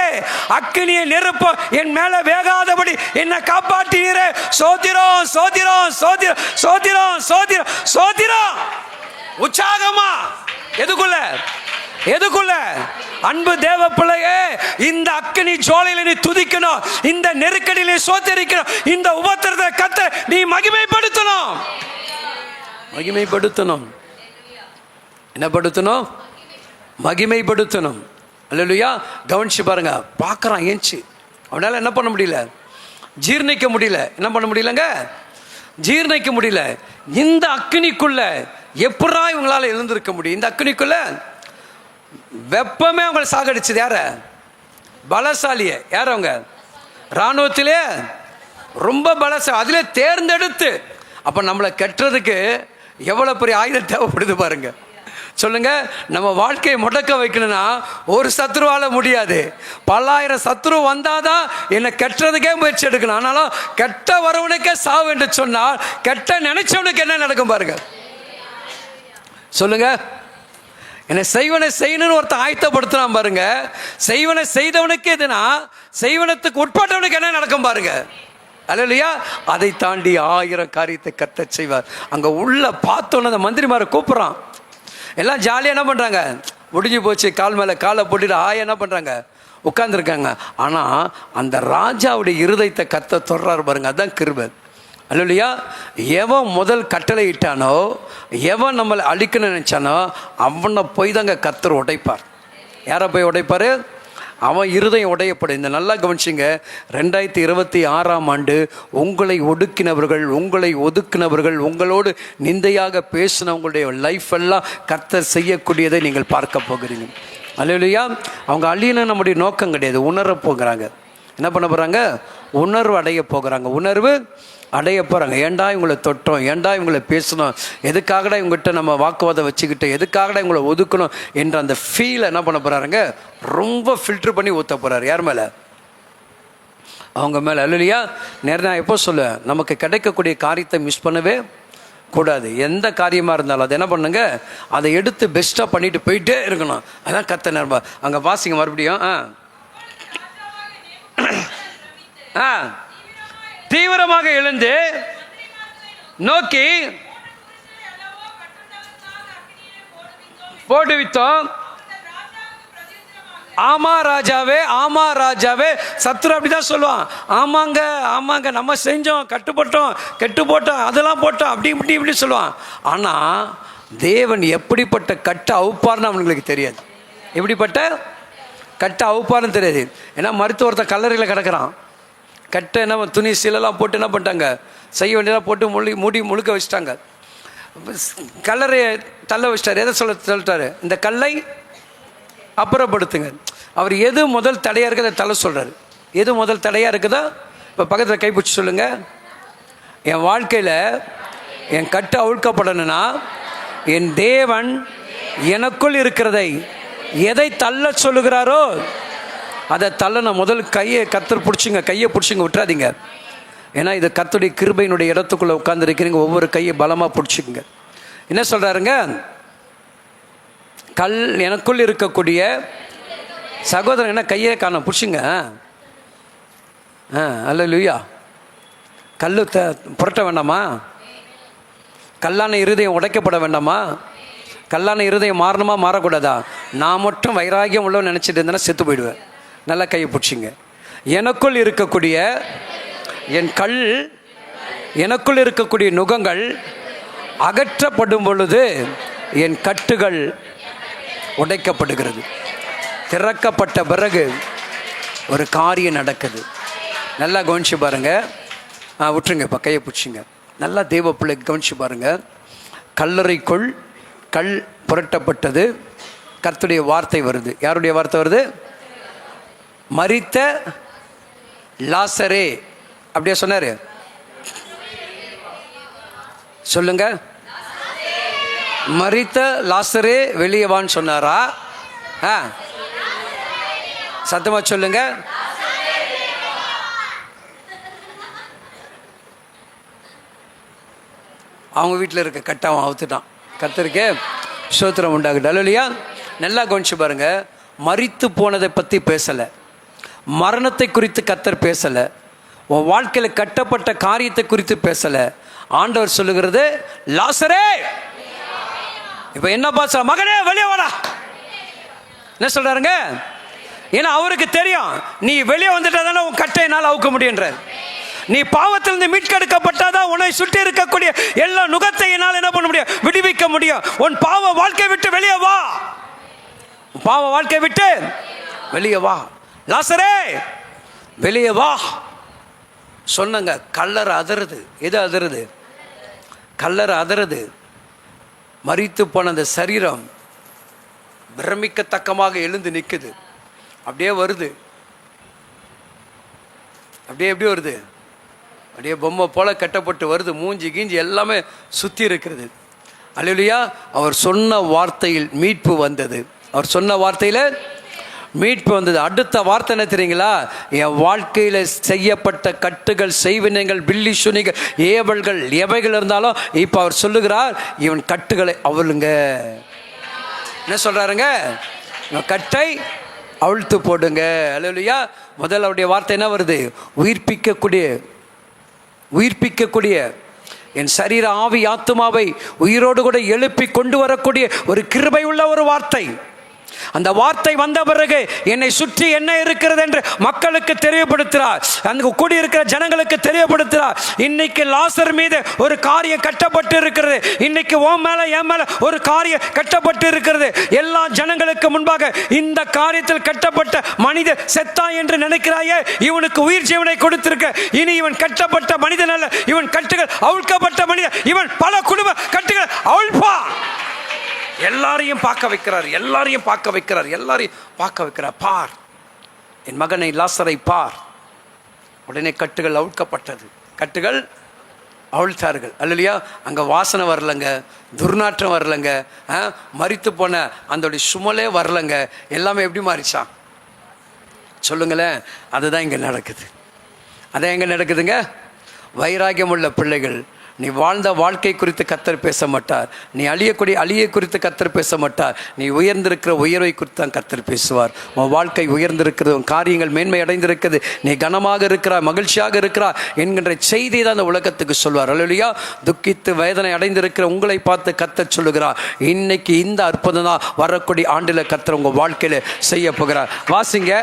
அக்கினியை நெருப்ப என் மேல வேகாதபடி என்னை காப்பாற்றீரே. சோத்திரம் சோத்திரம் சோத்திரம் சோத்திரம் சோத்திரம் சோத்திரம். உற்சாகமா. எதுக்குள்ள? எதுக்குள்ள? அன்பு தேவ பிள்ளையே, இந்த அக்கினி ஜோலையில நீ துதிக்கணும், இந்த நெருக்கடியில சோத்தரிக்கணும், இந்த உபத்திரத்தை கத்த நீ மகிமைப்படுத்தணும். மகிமைப்படுத்தணும். என்ன படுத்தணும்? மகிமைப்படுத்தணும். அல்லேலூயா. கவனிச்சு பாருங்க. பார்க்கறான் ஏஞ்சி. அவனால என்ன பண்ண முடியல? ஜீர்ணிக்க முடியல. என்ன பண்ண முடியலங்க? ஜீர்ணிக்க முடியல. இந்த அக்கினிக்குள்ள எப்படா இவங்களால எழுந்திருக்க முடியும்? இந்த அக்கினிக்குள்ள வெப்பமே அவங்களை சாகடிச்சது. யார? பலசாலிய. யார் அவங்க? இராணுவத்திலே ரொம்ப பலசாலி, அதிலே தேர்ந்தெடுத்து. அப்ப நம்மளை கெட்டுறதுக்கு எவ்வளவு பெரிய ஆயுதம் தேவைப்படுது பாருங்க. சொல்லுங்க. நம்ம வாழ்க்கையை முடக்க வைக்கணும்னா ஒரு சத்ருவால முடியாது. 10,000 சத்ரு வந்தாதான் என்னை கெட்டுறதுக்கே முயற்சி எடுக்கணும். ஆனாலும் கெட்ட வரவனுக்கே சாவு என்று சொன்னால் கெட்ட நினைச்சவனுக்கு என்ன நடக்கும் பாருங்க. சொல்லுங்க. என்னை செய்வனை செய்யணும்னு ஒருத்தன் ஆயத்தப்படுத்தினான் பாருங்க. செய்வனை செய்தவனுக்கு எதுனா செய்வனத்துக்கு உட்பட்டவனுக்கு என்ன நடக்கும் பாருங்க. அல்லேலூயா. அதை தாண்டி 1000 காரியத்தை கத்த செய்வார். அங்க உள்ள பார்த்தோன்னு அந்த மந்திரிமாரை கூப்பிட்றான். எல்லாம் ஜாலியாக என்ன பண்ணுறாங்க? முடிஞ்சு போச்சு, கால் மேலே காலை போட்டுட்டு என்ன பண்ணுறாங்க? உட்காந்துருக்காங்க. ஆனால் அந்த ராஜாவுடைய இருதயத்தை கத்த தொடர்றாரு பாருங்க. அதுதான் கிருபை. அல்லேலூயா. எவன் முதல் கட்டளை இட்டானோ, எவன் நம்மளை அழிக்கணும்னு நினச்சானோ அவனை போய் தாங்க கர்த்தர் உடைப்பார். யாரை போய் உடைப்பார்? அவன் இருதயம் உடையப்படும். இந்த நல்லா கவனிச்சிங்க. 2026ஆம் ஆண்டு உங்களை ஒடுக்கினவர்கள், உங்களை ஒதுக்கினவர்கள், உங்களோடு நிந்தையாக பேசினவங்களுடைய லைஃப் எல்லாம் கர்த்தர் செய்யக்கூடியதை நீங்கள் பார்க்க போகிறீங்க. அல்லேலூயா. அவங்க அழியணும் நம்முடைய நோக்கம் கிடையாது. உணர போகிறாங்க. என்ன பண்ண போகிறாங்க? உணர்வு அடைய போகிறாங்க. உணர்வு அடைய போகிறாங்க. ஏண்டா இவங்களை தொட்டோம், ஏண்டா இவங்களை பேசணும், எதுக்காகடா இவங்ககிட்ட நம்ம வாக்குவாதம் வச்சுக்கிட்டு, எதுக்காகடா இவங்களை ஒதுக்கணும் என்ற அந்த ஃபீலை என்ன பண்ண போகிறாருங்க? ரொம்ப ஃபில்டர் பண்ணி ஊற்ற போகிறாரு. யார் மேலே? அவங்க மேலே. அல்லேலூயா. நான் எப்போ சொல்லுவேன், நமக்கு கிடைக்கக்கூடிய காரியத்தை மிஸ் பண்ணவே கூடாது. எந்த காரியமாக இருந்தாலும் அதை என்ன பண்ணுங்க, அதை எடுத்து பெஸ்ட்டாக பண்ணிட்டு போயிட்டே இருக்கணும். அதான் கத்த நேரமா. அங்கே வாசிங்க மறுபடியும். தீவிரமாக எழுந்து நோக்கி போட்டுவித்தோம். ஆமா ராஜாவே, ஆமா ராஜாவே. சத்துரு அப்படிதான் சொல்லுவான். ஆமாங்க ஆமாங்க, நம்ம செஞ்சோம், கட்டுப்பட்டோம், கெட்டு போட்டோம், அதெல்லாம் போட்டோம், அப்படி இப்படி இப்படி சொல்லுவான். ஆனா தேவன் எப்படிப்பட்ட கட்ட அவுப்பார்னு அவங்களுக்கு தெரியாது. எப்படிப்பட்ட கட்ட அவுப்பார்னு தெரியாது. ஏன்னா மருத்துவத்தை கல்லறையில் கிடக்கிறான். கட்ட என்ன துணி சீலெல்லாம் போட்டு என்ன பண்ணிட்டாங்க, செய்ய வேண்டியதெல்லாம் போட்டு மூடி முழுக்க வச்சுட்டாங்க. கல்லறையை தள்ள வச்சிட்டாரு. எதை சொல்லிட்டாரு? இந்த கல்லை அப்புறப்படுத்துங்க. அவர் எது முதல் தடையாக இருக்குதோ அதை தலை சொல்கிறார். எது முதல் தடையாக இருக்குதோ இப்போ பக்கத்தில் கைப்பிடிச்சி சொல்லுங்கள். என் வாழ்க்கையில் என் கட்டு அவிழ்க்கப்படணும்னா என் தேவன் எனக்குள் இருக்கிறதை எதை தள்ள சொல்லுகிறாரோ அதை தள்ளன முதல் கையை கத்தர் பிடிச்சிங்க, கையை பிடிச்சிங்க, விட்டுறாதீங்க. ஏன்னா இது கர்த்தருடைய கிருபையினுடைய இடத்துக்குள்ளே உட்காந்துருக்கிறீங்க. ஒவ்வொரு கையை பலமாக பிடிச்சிங்க. என்ன சொல்கிறாருங்க? எனக்குள் இருக்கக்கூடிய சகோதரன் என்ன கையே காணோம், பிடிச்சிங்க. அல்லேலூயா. கல் புரட்ட வேண்டாமா? கல்லான இருதயம் உடைக்கப்பட வேண்டாமா? கல்லான இருதயம் மாறணுமா மாறக்கூடாதா? நான் மட்டும் வைராகியம் உள்ளவன் நினச்சிட்டு இருந்தேன்னா செத்து போயிடுவேன். நல்லா கையை பிடிச்சிங்க. எனக்குள் இருக்கக்கூடிய எனக்குள் இருக்கக்கூடிய நுகங்கள் அகற்றப்படும் பொழுது என் கட்டுகள் உடைக்கப்படுகிறது. திறக்கப்பட்ட பிறகு ஒரு காரியம் நடக்குது. நல்லா கவனிச்சு பாருங்க. விட்டுருங்க, இப்போ கையை பிடிச்சிங்க. நல்லா தெய்வ பிள்ளை கவனிச்சு பாருங்க. கல்லறைக்குள் கல் புரட்டப்பட்டது. கர்த்தருடைய வார்த்தை வருது. யாருடைய வார்த்தை வருது? மரித்த லாசரே அப்படியே சொன்னாரு. சொல்லுங்க. மரித்த லாசரே வெளியே வான்னு சொன்னாரா? சத்தமா சொல்லுங்க. அவங்க வீட்டில் இருக்க கட்டாவும் அவுத்துட்டான். கர்த்தருக்கு ஸ்தோத்திரம் உண்டாகட்டும். அல்லேலூயா. நல்லா கவனிச்சு பாருங்க. மரித்து போனதை பற்றி பேசலை, மரணத்தை குறித்து கர்த்தர் பேசலை, உன் வாழ்க்கையில் கட்டப்பட்ட காரியத்தை குறித்து பேசலை. ஆண்டவர் சொல்லுகிறது, லாசரே இப்போ என்ன பாச மகனே வெளியே வாடா. என்ன சொல்றாருங்க? ஏன்னா அவருக்கு தெரியும், நீ வெளியே வந்துட்டா தானே உன் கட்டையினால் அவுக்க முடியுன்றார். நீ பாவத்திலிருந்து மீட்கெடுக்கப்பட்டாதான் உன்னை சுற்றி இருக்கக்கூடிய எல்லா நுகத்தையினால் என்ன பண்ண முடியும்? விடுவிக்க முடியும். உன் பாவ வாழ்க்கை விட்டு வெளியே வா. பாவ வாழ்க்கை விட்டு வெளியே வா. லாசரே வெளியே வா சொன்னங்க. கல்லறை அதருது. எது அதருது? கல்லறை அதருது. மரித்து போன அந்த சரீரம் பிரமிக்கத்தக்கமாக எழுந்து நிற்குது. அப்படியே வருது. அப்படியே எப்படி வருது? அப்படியே பொம்மை போல கட்டப்பட்டு வருது. மூஞ்சி கீஞ்சி எல்லாமே சுற்றி இருக்கிறது. அல்லேலூயா. அவர் சொன்ன வார்த்தையில் மீட்பு வந்தது. அவர் சொன்ன வார்த்தையில் மீட்பு வந்தது. அடுத்த வார்த்தை என்ன தெரியுங்களா? என் வாழ்க்கையில் செய்யப்பட்ட கட்டுகள், செய்வினைகள், பில்லி சுனிகள், ஏவல்கள் எவைகள் இருந்தாலும் இப்போ அவர் சொல்லுகிறார், இவன் கட்டுகளை அவளுங்க. என்ன சொல்றாருங்க? இவன் கட்டை அவிழ்த்து போடுங்க. அல்லேலூயா. முதல்ல அவருடைய வார்த்தை என்ன வருது? உயிர்ப்பிக்கக்கூடிய என் சரீர ஆவி ஆத்துமாவை உயிரோடு கூட எழுப்பி கொண்டு வரக்கூடிய ஒரு கிருபை உள்ள ஒரு வார்த்தை. அந்த வார்த்தை வந்த பிறகு என்னை சுற்றி என்ன இருக்கிறது என்று மக்களுக்கு தெரியப்படுத்துகிறார். அங்கு கூடியிருக்கிற ஜனங்களுக்கு தெரியப்படுத்துகிறார். இன்னைக்கு லாசர் மீது ஒரு காரியம் கட்டப்பட்டு இருக்கிறது. இன்னைக்கு உன் மேல என் மேல ஒரு காரியம் கட்டப்பட்டு இருக்கிறது. எல்லா ஜனங்களுக்கு முன்பாக இந்த காரியத்தில் கட்டப்பட்ட மனித செத்தா என்று நினைக்கிறாயே, இவனுக்கு உயிர் ஜீவனை கொடுத்திருக்க. இனி இவன் கட்டப்பட்ட மனிதன் அல்ல, இவன் கட்டுகள் அவிழ்க்கப்பட்ட மனிதன். இவன் பல குடும்ப கட்டுகள் அவிழ்ப்பா. எல்லாரையும் பார்க்க வைக்கிறார். எல்லாரையும் பார்க்க வைக்கிறார். எல்லாரையும் பார்க்க வைக்கிறார். பார், என் மகனை லாசரை பார். உடனே கட்டுகள் அவிழ்க்கப்பட்டது. கட்டுகள் அவிழ்த்தார்கள். அல்லையா? அங்கே வாசனை வரலங்க, துர்நாற்றம் வரலங்க, மரித்து போன அந்த சுமலே வரலங்க. எல்லாமே எப்படி மாறிச்சான் சொல்லுங்களேன். அதுதான் இங்கே நடக்குது. அதான் எங்கே நடக்குதுங்க? வைராகியம் உள்ள பிள்ளைகள், நீ வாழ்ந்த வாழ்க்கை குறித்து கர்த்தர் பேச மாட்டார். நீ அழியை குறித்து கர்த்தர் பேச மாட்டார். நீ உயர்ந்திருக்கிற உயர்வை குறித்து தான் கர்த்தர் பேசுவார். உன் வாழ்க்கை உயர்ந்திருக்கிறது, உன் காரியங்கள் மேன்மை அடைந்திருக்கிறது, நீ கனமாக இருக்கிறாய், மகிழ்ச்சியாக இருக்கிறாய் என்கின்ற செய்தி தான் அந்த உலகத்துக்கு சொல்வார். அல்லேலூயா. துக்கித்து வேதனை அடைந்திருக்கிற உங்களை பார்த்து கர்த்தர் சொல்லுகிறார், இன்னைக்கு இந்த அற்புதம் தான் வரக்கூடிய ஆண்டில் கர்த்தர் உங்கள் வாழ்க்கையில் செய்ய போகிறார். வாசிங்க.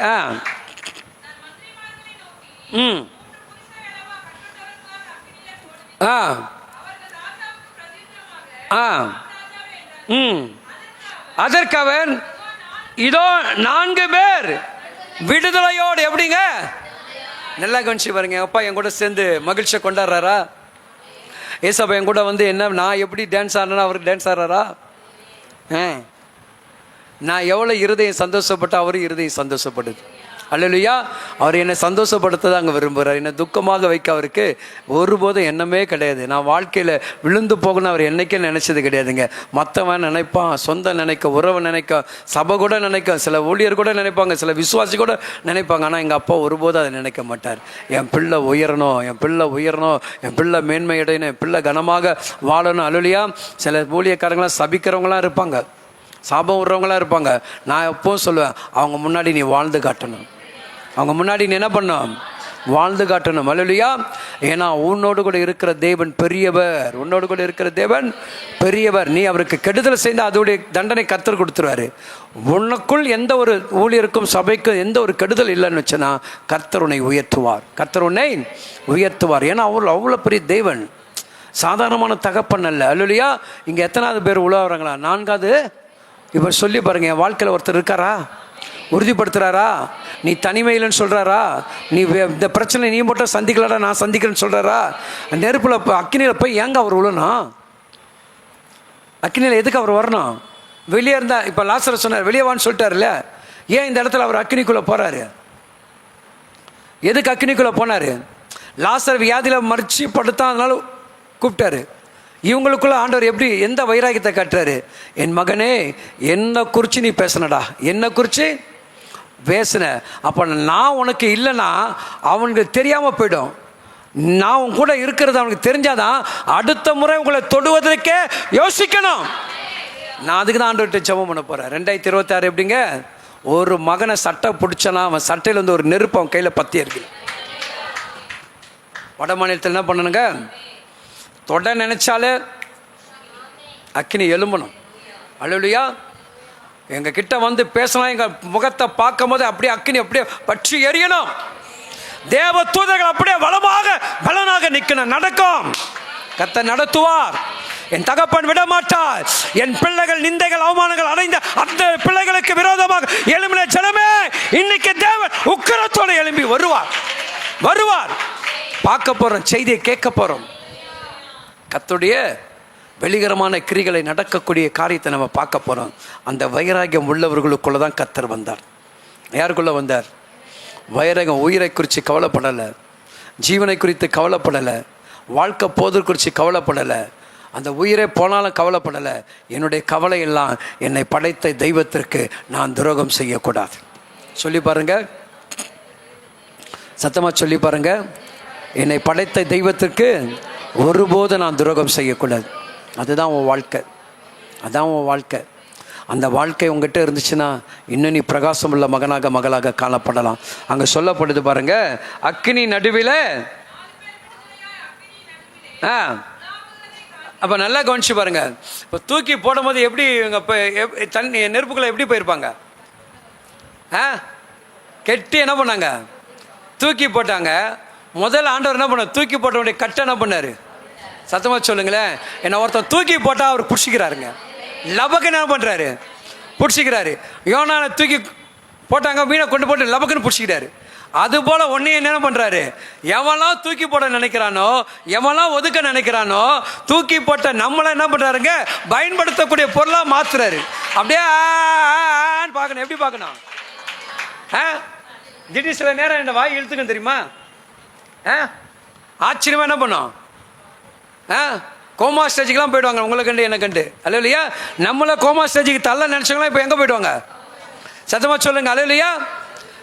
அதற்கு அவன், இதோ 4 பேர் விடுதலையோடு. எப்படிங்க? நல்லா கவனிச்சு பாருங்க. அப்பா என் கூட சேர்ந்து மகிழ்ச்சியை கொண்டாடுறாரா? ஏசப்பா என் கூட வந்து என்ன, நான் எப்படி டான்ஸ் ஆடுறேன்னா அவருக்கு டான்ஸ் ஆடுறாரா? நான் எவ்வளோ இருதயம் சந்தோஷப்பட்ட அவரும் இருதயம் சந்தோஷப்படுது. அல்லேலூயா. அவர் என்னை சந்தோஷப்படுத்த தான் அங்கே விரும்புகிறார். என்னை துக்கமாக வைக்க அவருக்கு ஒருபோதும் எண்ணமே கிடையாது. நான் வாழ்க்கையில் விழுந்து போகணும்னு அவர் என்னைக்கே நினச்சது கிடையாதுங்க. மற்றவன் நினைப்பான், சொந்த நினைக்க, உறவு நினைக்க, சபை கூட நினைக்க, சில ஊழியர் கூட நினைப்பாங்க, சில விசுவாசி கூட நினைப்பாங்க. ஆனால் எங்கள் அப்பா ஒருபோதும் அதை நினைக்க மாட்டார். என் பிள்ளை உயரணும், என் பிள்ளை உயரணும், என் பிள்ளை மேன்மை அடையணும், என் பிள்ளை கனமாக வாழணும். அல்லேலூயா. சில ஊழியக்காரங்களாம் சபிக்கிறவங்களாம் இருப்பாங்க, சாபம் விடுறவங்களாம் இருப்பாங்க. நான் எப்பவும் சொல்லுவேன், அவங்க முன்னாடி நீ வாழ்ந்து காட்டணும், அவங்க முன்னாடி நீ என்ன பண்ணணும், வாழ்ந்து காட்டணும். அல்லேலூயா. ஏன்னா உன்னோடு கூட இருக்கிற தேவன் பெரியவர், உன்னோடு கூட இருக்கிற தேவன் பெரியவர். நீ அவருக்கு கெடுதல் செய்தால் அதோடைய தண்டனை கர்த்தர் கொடுத்துருவாரு. உனக்குள் எந்த ஒரு ஊழியருக்கும் சபைக்கும் எந்த ஒரு கெடுதல் இல்லைன்னு வச்சுன்னா கர்த்தர் உன்னை உயர்த்துவார், கர்த்தர் உன்னை உயர்த்துவார். ஏன்னா அவர் அவ்வளோ பெரிய தேவன், சாதாரணமான தகப்பன் அல்ல. அல்லேலூயா. இங்கே எத்தனாவது பேர் உழவுறாங்களா? 4வது. இப்போ சொல்லி பாருங்க, என் வாழ்க்கையில் ஒருத்தர் இருக்காரா, உறுதிப்படுத்துகிறாரா? நீ தனிமையில்னு சொல்கிறாரா? நீ இந்த பிரச்சனை நீ மட்டும் சந்திக்கலடா, நான் சந்திக்கிறேன்னு சொல்கிறாரா? நெருப்பில் அக்கினியில் போய் ஏங்க அவர் விழணும்? அக்கினியில் எதுக்கு அவர் வரணும்? வெளியே இருந்தால், இப்போ லாசர் சொன்னார் வெளியே வான்னு சொல்லிட்டாருல்ல, ஏன் இந்த இடத்துல அவர் அக்கினிக்குள்ளே போகிறாரு? எதுக்கு அக்கினிக்குள்ளே போனார்? லாசர் வியாதியில் மறிச்சு படுத்தான், அதனால கூப்பிட்டாரு. இவங்களுக்குள்ள ஆண்டவர் எப்படி எந்த வைராகியத்தை காட்டுறாரு? என் மகனே, என்னை குறித்து நீ பேசினடா, என்னை குறித்து பேசின, அப்போ நான் உனக்கு இல்லைன்னா அவனுக்கு தெரியாமல் போயிடும். நான் உன் கூட இருக்கிறது அவனுக்கு தெரிஞ்சாதான் அடுத்த முறை உங்களை தொடுவதற்கே யோசிக்கணும். நான் அதுக்கு தான் ஆண்டவர்கிட்ட ஜெபம் பண்ண போகிறேன். 2026 எப்படிங்க? ஒரு மகனை சட்டை பிடிச்சனா அவன் சட்டையில் வந்து ஒரு நெருப்பு அவன் கையில் பற்றி இருக்கு. வட மாநிலத்தில் என்ன பண்ணணுங்க, தொட நினைச்சாலே அக்கினி எழும்பணும். அல்லேலூயா. எங்கள் கிட்ட வந்து பேசலாம், எங்கள் முகத்தை பார்க்கும் போது அப்படியே அக்கினி அப்படியே பற்றி எரியணும். தேவ தூதர்கள் அப்படியே பலனாக நிற்கணும். நடக்கும், கர்த்தர் நடத்துவார். என் தகப்பன் விட மாட்டார். என் பிள்ளைகள் நிந்தைகள் அவமானங்கள் அடைந்த அந்த பிள்ளைகளுக்கு விரோதமாக எழும்பின ஜனமே, இன்னைக்கு தேவன் உக்கிரத்தோடு எழும்பி வருவார். பார்க்க போறோம், செய்தியை கேட்க போறோம். கர்த்தருடைய வெளிகரமான கிரிகளை நடக்கக்கூடிய காரியத்தை நம்ம பார்க்க போகிறோம். அந்த வைராகியம் உள்ளவர்களுக்குள்ளே தான் கர்த்தர் வந்தார். யாருக்குள்ளே வந்தார்? வைராகியம். உயிரை குறித்து கவலைப்படலை, ஜீவனை குறித்து கவலைப்படலை, வாழ்க்கை போதல் குறித்து கவலைப்படலை, அந்த உயிரை போனாலும் கவலைப்படலை. என்னுடைய கவலை எல்லாம் என்னை படைத்த தெய்வத்திற்கு நான் துரோகம் செய்யக்கூடாது. சொல்லி பாருங்க, சத்தமாக சொல்லி பாருங்க. என்னை படைத்த தெய்வத்திற்கு ஒருபோது நான் துரோகம் செய்யக்கூடாது. அதுதான் உன் வாழ்க்கை, அதான் உன் வாழ்க்கை. அந்த வாழ்க்கை உங்ககிட்ட இருந்துச்சுன்னா இன்னும் நீ பிரகாசம் உள்ள மகனாக மகளாக காணப்படலாம். அங்கே சொல்லப்படுது பாருங்க, அக்கினி நடுவில். அப்போ நல்லா கவனிச்சு பாருங்க. இப்போ தூக்கி போடும் போது எப்படி இவங்க தண்ணி நெருப்புக்குள்ளே எப்படி போயிருப்பாங்க? கெட்டி என்ன பண்ணாங்க? தூக்கி போட்டாங்க. முதல்ல ஆண்டவர் என்ன பண்ண, தூக்கி போட்டவனுடைய கட்டை என்ன பண்ணாரு? சத்தமா சொல்லுங்களேன். என்ன ஒருத்தர் தூக்கி போட்டா அவர் பிடிச்சிக்கிறாருங்க. லபக்கு என்ன பண்றாரு? பிடிச்சிக்கிறாரு. யோனானை தூக்கி போட்டாங்க, மீனை கொண்டு போட்டு லபக்குன்னு பிடிச்சிக்கிறாரு. அது போல ஒன்னையும் என்ன பண்றாரு? எவெல்லாம் தூக்கி போட நினைக்கிறானோ, எவெல்லாம் ஒதுக்க நினைக்கிறானோ, தூக்கி போட்ட நம்மள என்ன பண்றாருங்க, பயன்படுத்தக்கூடிய பொருளா மாத்துறாரு. அப்படியே பார்க்கணும். எப்படி பார்க்கணும்? திடீர் சில நேரம் என்ன வாய் இழுத்துக்கும் தெரியுமா? ஆச்சரியமா என்ன பண்ணும்? கோமா ஸ்டேஜுக்கெல்லாம் போயிடுவாங்க. உங்களை கண்டு என்ன கண்டு. அல்லேலூயா. நம்மள கோமா ஸ்டேஜுக்கு தள்ள நினைச்சவங்களாம் இப்போ எங்கே போயிடுவாங்க? சத்தமா சொல்லுங்க. அல்லேலூயா.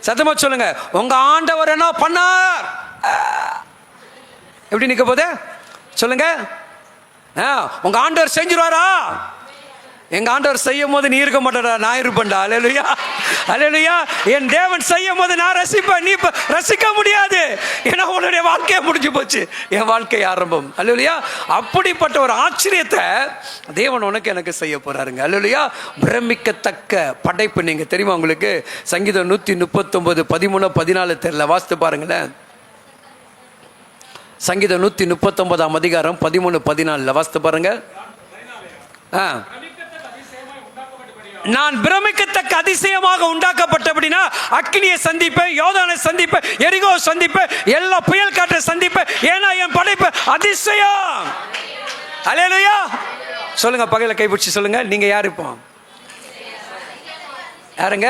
சத்தமா சொல்லுங்க. உங்க ஆண்டவர் என்ன பண்ணார்? எப்படி நிற்க போதே சொல்லுங்க. உங்க ஆண்டவர் செஞ்சிருவாரா? எங்க ஆண்டவர் செய்யும் போது நீ இருக்க மாட்டடா, நான் இருப்பேன்டா. அல்லேலூயா, அல்லேலூயா. என் தேவன் செய்யும் போது நான் ரசிப்பேன், நீ ரசிக்க முடியாது. ஏன்னா உன்னுடைய வாழ்க்கையை முடிஞ்சு போச்சு, என் வாழ்க்கை ஆரம்பம். அல்லேலூயா. அப்படிப்பட்ட ஒரு ஆச்சரியத்தை தேவன் உனக்கு எனக்கு செய்ய போறாருங்க. அல்லேலூயா. பிரமிக்கத்தக்க படைப்பு. நீங்க தெரியுமா உங்களுக்கு? சங்கீதம் 139 13 14 தெரியல, வாசித்து பாருங்களேன். சங்கீதம் 139 அதிகாரம் 13 14 வாசித்து பாருங்க. நான் பிரமிக்கத்தக்க அதிசயமாக உண்டாக்கப்பட்டபடினா அக்கினியை சந்திப்பேன், யோர்தானை சந்திப்பேன், எரிகோ சந்திப்பேன், எல்லா புயல் காற்றை சந்திப்பேன். ஏன்னா என் படைப்பு அதிசயம். அல்லேலூயா. சொல்லுங்க, பகையில கைப்பிடிச்சு சொல்லுங்க, நீங்க யாரு? இப்போ யாருங்க?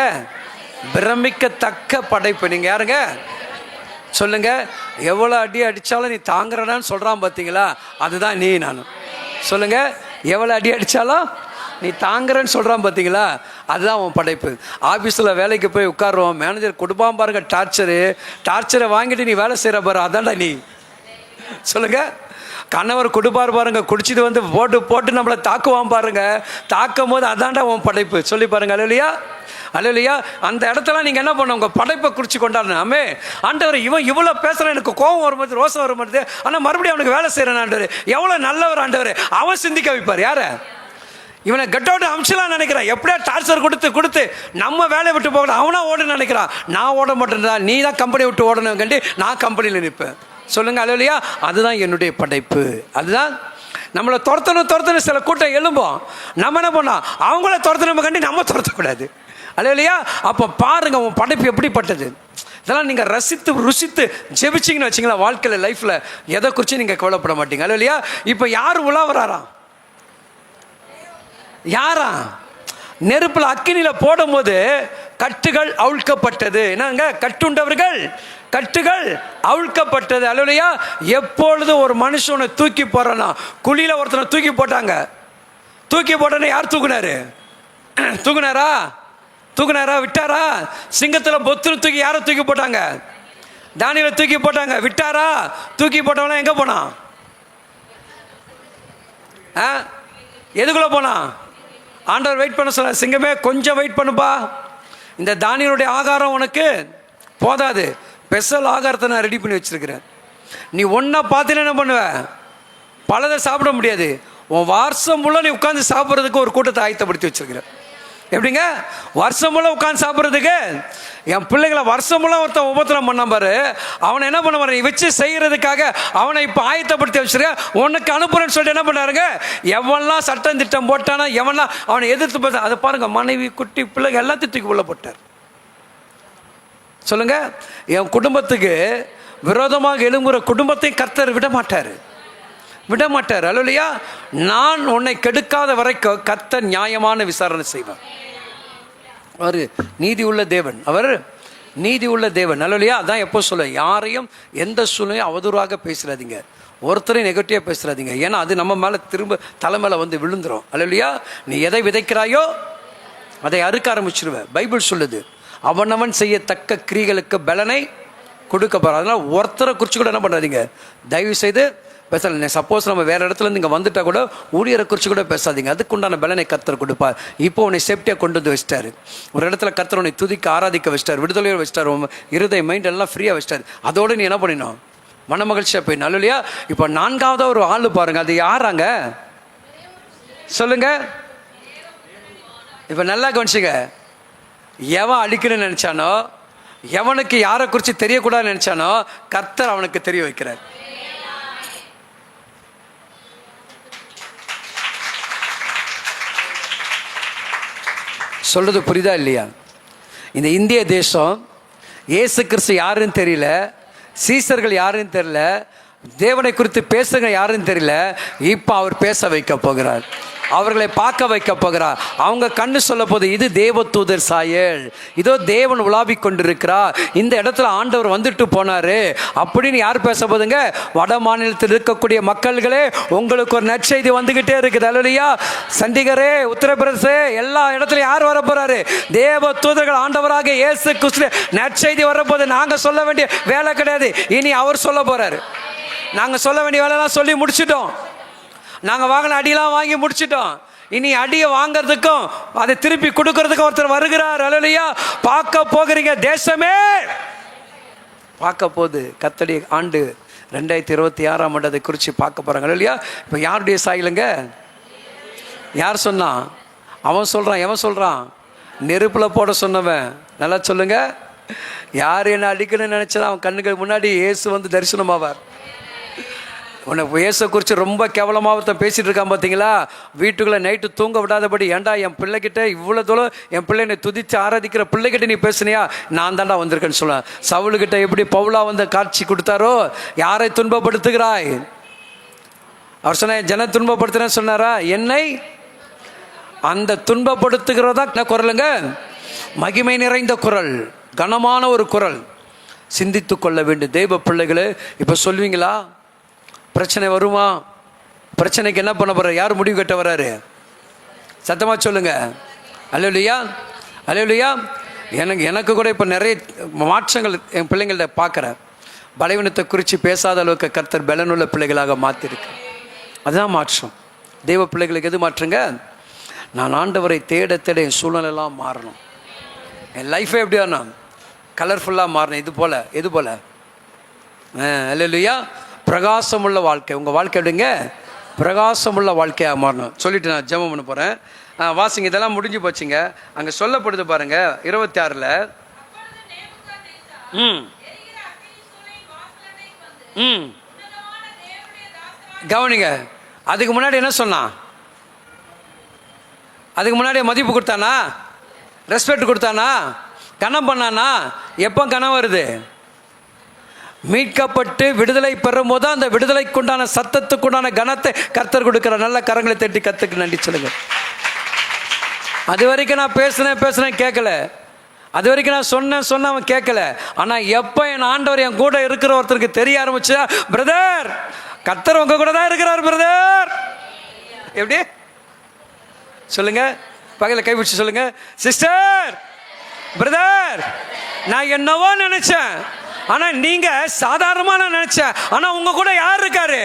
பிரமிக்கத்தக்க படைப்பு. நீங்கள் யாருங்க சொல்லுங்க? எவ்வளோ அடி அடித்தாலும் நீ தாங்குறடான்னு சொல்கிறான் பார்த்தீங்களா, அதுதான் நீ நானும். சொல்லுங்க, எவ்வளோ அடி அடித்தாலும் நீ தாங்குறன்னு சொல்கிறான் பார்த்தீங்களா, அதுதான் உன் படைப்பு. ஆஃபீஸில் வேலைக்கு போய் உட்காருவோம், மேனேஜர் கொடுப்பான் பாருங்க டார்ச்சரை வாங்கிட்டு நீ வேலை செய்கிற பாரு, அதான்டா நீ. சொல்லுங்க, கணவர் கொடுப்பார் பாருங்க, குடிச்சிட்டு வந்து போட்டு நம்மளை தாக்குவான் பாருங்க, தாக்கும் போது அதான்டா உன் படைப்பு. சொல்லி பாருங்க. அல்லேலூயா, அல்லேலூயா. அந்த இடத்துல நீங்கள் என்ன பண்ண, உங்கள் படைப்பை குறித்து கொண்டாடணும். ஆமே ஆண்டவர், இவன் இவ்வளோ பேசுகிறான், எனக்கு கோபம் வரும்போது ரோசம் வரும்போது, ஆனால் மறுபடியும் அவனுக்கு வேலை செய்கிறேன் ஆண்டவர், எவ்வளோ நல்லவர் ஆண்டவர். அவன் சிந்திக்க வைப்பார். யாரை? இவனை கட் அவுட் அமிச்சலாம் நினைக்கிறான். எப்படியா டார்ச்சர் கொடுத்து நம்ம வேலையை விட்டு போகணும், அவனா ஓடணும்னு நினைக்கிறான். நான் ஓட மாட்டேன், நீ தான் கம்பெனி விட்டு ஓடணும் கண்டி நான் கம்பெனியில் நிற்பேன். சொல்லுங்க, அல்லேலூயா. அதுதான் என்னுடைய படைப்பு. அதுதான் நம்மளை துரத்தணும் சில கூட்டம் எழும்போம், நம்ம என்ன பண்ணோம், அவங்கள துரத்தணும் கண்டி நம்ம துரத்தக்கூடாது. அல்லேலூயா. அப்போ பாருங்க உன் படைப்பு எப்படிப்பட்டது. இதெல்லாம் நீங்கள் ருசித்து ஜெபிச்சிங்கன்னு வச்சிங்களா, வாழ்க்கையில் லைஃப்பில் எதை குறித்து நீங்கள் கவலைப்பட மாட்டீங்க. அல்லேலூயா. இப்போ யார் உலாவறாராம்? யாரா? நெருப்பில் அக்கினியில் போடும்போது கட்டுகள் அவிழ்க்கப்பட்டது. என்னங்க? கட்டுண்டவர்கள் கட்டுகள் அவிழ்க்கப்பட்டது. அல்லேலூயா. எப்பொழுது ஒரு மனுஷனை தூக்கி போறானா, குழியில ஒருத்தனை தூக்கி போட்டாங்க, தூக்கி போட்டோன்னே யார் தூக்குனாரு? தூக்குனாரா விட்டாரா? சிங்கத்தில் பொத்துன்னு தூக்கி யாரை தூக்கி போட்டாங்க? தானியேலை தூக்கி போட்டாங்க. விட்டாரா? தூக்கி போட்டவனா எங்க போனான்? எதுக்குள்ள போனான்? ஆண்டவர் வெயிட் பண்ண சொல்ல, சிங்கமே கொஞ்சம் வெயிட் பண்ணுப்பா, இந்த தானியனுடைய ஆகாரம் உனக்கு போதாது, ஸ்பெஷல் ஆகாரத்தை நான் ரெடி பண்ணி வச்சிருக்கிறேன். நீ ஒன்றா பார்த்து என்ன பண்ணுவ, பலதை சாப்பிட முடியாது. உன் வருஷம் முள்ள நீ உட்காந்து சாப்பிட்றதுக்கு ஒரு கூட்டத்தை ஆயத்தப்படுத்தி வச்சிருக்கிறேன். எப்படிங்க? வருஷம் முள்ள உட்காந்து சாப்பிட்றதுக்கு. என் பிள்ளைகளை வருஷம் முள்ள ஒருத்தன் உபத்திரம் பண்ண பாரு, அவனை என்ன பண்ண பாரு, வச்சு செய்யறதுக்காக அவனை இப்போ ஆயத்தப்படுத்தி வச்சிருக்க, உனக்கு அனுப்புறேன்னு சொல்லிட்டு என்ன பண்ணாருங்க, எவன்லாம் சட்டம் திட்டம் போட்டானா, எவன்லாம் அவனை எதிர்த்து போட்டான், அதை பாருங்க, மனைவி குட்டி பிள்ளைங்க எல்லாத்தையும் தூக்கி உள்ள போட்டார். சொல்லுங்க, என் குடும்பத்துக்கு விரோதமாக எழும்புற குடும்பத்தையும் கர்த்தர் விட மாட்டார். அல்லேலூயா. நான் உன்னை கெடுக்காத வரைக்கும் கர்த்தர் நியாயமான விசாரணை செய்வார். அவர் நீதி உள்ள தேவன், அவர் நீதி உள்ள தேவன். அல்லேலூயா. அதான் எப்போ சொல்ல, யாரையும் எந்த சூழ்நிலையும் அவதூறாக பேசுறாதீங்க, ஒருத்தரையும் நெகட்டிவாக பேசுறாதீங்க. ஏன்னா அது நம்ம மேலே திரும்ப தலைமையில வந்து விழுந்துரும். அல்லேலூயா. நீ எதை விதைக்கிறாயோ அதை அறுக்க ஆரம்பிச்சிருவேன். பைபிள் சொல்லுது, அவனவன் செய்யத்தக்க கிரியைகளுக்கு பலனை கொடுக்க போற. அதனால ஒருத்தரை குறித்து கூட என்ன பண்ணாதீங்க, தயவு செய்து பேசல. சப்போஸ் நம்ம வேற இடத்துல இருந்து இங்கே வந்துட்டா கூட ஊழியரை குறித்து கூட பேசாதீங்க, அதுக்கு உண்டான பலனை கர்த்தர் கொடுப்பார். இப்போ உன்னை சேஃப்டியாக கொண்டு வந்து வச்சிட்டாரு, ஒரு இடத்துல கர்த்தர் உன்னை துதிக்க ஆராதிக்க வச்சிட்டார், விடுதலையோடு வச்சிட்டார், இருதய மைண்ட் எல்லாம் ஃப்ரீயாக வச்சிட்டார். அதோடு நீ என்ன பண்ணிடணும், மன மகிழ்ச்சியாக போய். நல்லலையா. இப்போ நான்காவது ஒரு ஆள் பாருங்க, அது யாராங்க சொல்லுங்க. இப்போ நல்லா கவனிச்சுங்க, எவன் அழிக்கணும்னு நினைச்சானோ, எவனுக்கு யாரை குறித்து தெரியக்கூடாதுன்னு நினைச்சானோ, கர்த்தர் அவனுக்கு தெரிய வைக்கிறார். சொல்றது புரியுதா இல்லையா? இந்த இந்திய தேசம் இயேசு கிறிஸ்து யாருன்னு தெரியல, சீசர்கள் யாருன்னு தெரியல, தேவனை குறித்து பேசுங்க யாருன்னு தெரியல. இப்போ அவர் பேச வைக்க போகிறார், அவர்களை பார்க்க வைக்க போகிறார். அவங்க கண்ணு சொல்ல போது, இது தேவ தூதர் சாயல், இதோ தேவன் உலாவிக் கொண்டிருக்கிறார், இந்த இடத்துல ஆண்டவர் வந்துட்டு போனாரு அப்படின்னு யார் பேச போதுங்க? வட மாநிலத்தில் இருக்கக்கூடிய மக்கள்களே, உங்களுக்கு ஒரு நற்செய்தி வந்துகிட்டே இருக்குது. அல்லேலூயா. சண்டிகரே, உத்தரப்பிரதேசே, எல்லா இடத்துலையும் யார் வர போறாரு? தேவ தூதர்கள், ஆண்டவராக இயேசு கிறிஸ்து நற்செய்தி வரப்போது. நாங்க சொல்ல வேண்டிய வேலை கிடையாது, இனி அவர் சொல்ல போறாரு. நாங்க சொல்ல வேண்டிய வேலைலாம் சொல்லி முடிச்சிட்டோம், நாங்கள் வாங்கின அடியெல்லாம் வாங்கி முடிச்சிட்டோம். இனி அடியை வாங்கிறதுக்கும் அதை திருப்பி கொடுக்கறதுக்கும் ஒருத்தர் வருகிறார். அல்லேலூயா. பார்க்க போகிறீங்க, தேசமே பார்க்க போகுது. கர்த்தருடைய ஆண்டு 2026ஆம் ஆண்டு குறித்து பார்க்க போகிறாங்க. அல்லேலூயா. இப்போ யாருடைய சாயலுங்க? யார் சொன்னான்? அவன் சொல்கிறான். எவன் சொல்கிறான்? நெருப்பில் போட சொன்னவன். நல்லா சொல்லுங்க. யார் என்ன அடிக்கணும்னு நினச்சா அவன் கண்ணுக்கு முன்னாடி இயேசு வந்து தரிசனமாவார். உனக்கு இயேசு குறித்து ரொம்ப கேவலமாக பேசிகிட்டு இருக்கான் பார்த்தீங்களா? வீட்டுக்குள்ளே நைட்டு தூங்க விடாதபடி, ஏண்டா என் பிள்ளைகிட்ட இவ்வளோ தூரம் என் பிள்ளைனை துதித்து ஆராதிக்கிற பிள்ளைகிட்ட நீ பேசுனியா? நான் தாண்டா வந்திருக்கேன்னு சொல்ல. சவுலுக்கிட்ட எப்படி பவுலா வந்து காட்சி கொடுத்தாரோ, யாரை துன்பப்படுத்துகிறாய்? அவர் சொன்ன, ஜன துன்பப்படுத்துறேன்னு சொன்னாரா? என்னை அந்த துன்பப்படுத்துகிறதா குரலுங்க. மகிமை நிறைந்த குரல், கனமான ஒரு குரல். சிந்தித்து கொள்ள வேண்டும் தெய்வ பிள்ளைகளே. இப்போ சொல்வீங்களா, பிரச்சனை வருமா? பிரச்சனைக்கு என்ன பண்ண போற? யார் முடிவு கட்ட வர்றாரு? சத்தமா சொல்லுங்க. அல்லேலூயா, அல்லேலூயா. எனக்கு கூட இப்போ நிறைய மாற்றங்கள் என் பிள்ளைங்கள்ட்ட பார்க்குறேன். பலவீனத்தை குறித்து பேசாத அளவுக்கு கர்த்தர் பலனுள்ள பிள்ளைகளாக மாற்றிருக்கு. அதுதான் மாற்றம். தெய்வ பிள்ளைகளுக்கு எது மாற்றுங்க? நான் ஆண்டவரை தேட தேட என் சூழ்நிலையெல்லாம் மாறணும். என் லைஃபே எப்படியா நான் கலர்ஃபுல்லாக மாறணும். எது போல் அல்லேலூயா, பிரகாசமுள்ள வாழ்க்கை. உங்கள் வாழ்க்கை எப்படிங்க? பிரகாசமுள்ள வாழ்க்கையாக மாறணும். சொல்லிட்டு நான் ஜெபம் பண்ண போகிறேன். வாசிங்க, இதெல்லாம் முடிஞ்சு போச்சுங்க. அங்கே சொல்லப்படுது பாருங்க 26. கவனிங்க. அதுக்கு முன்னாடி என்ன சொன்னான்? அதுக்கு முன்னாடி மதிப்பு கொடுத்தானா? ரெஸ்பெக்ட் கொடுத்தானா? கனம் பண்ணானா? எப்போ கனம் வருது? மீட்கப்பட்டு விடுதலை பெறும் போது அந்த விடுதலைக்குண்டான சத்தத்துக்குண்டான கனத்தை கர்த்தர் கொடுக்கிற. நல்ல கரங்களை தட்டி கத்துக்கு நன்றி சொல்லுங்க. அது வரைக்கும் நான் பேசுனேன் கேட்கல. அது வரைக்கும் நான் சொன்ன அவன் கேட்கல. ஆனால் எப்போ என் ஆண்டவர் என் கூட இருக்கிற ஒருத்தருக்கு தெரிய ஆரம்பிச்சா, பிரதர் கர்த்தர் உங்க கூட தான் இருக்கிறார் பிரதர். எப்படி சொல்லுங்க? பகையில கைப்பிடிச்சு சொல்லுங்க, சிஸ்டர், பிரதர், நான் என்னவோ நினைச்சேன், ஆனா நீங்க சாதாரணமான நினைச்சேன், ஆனா உங்க கூட யார் இருக்காரு?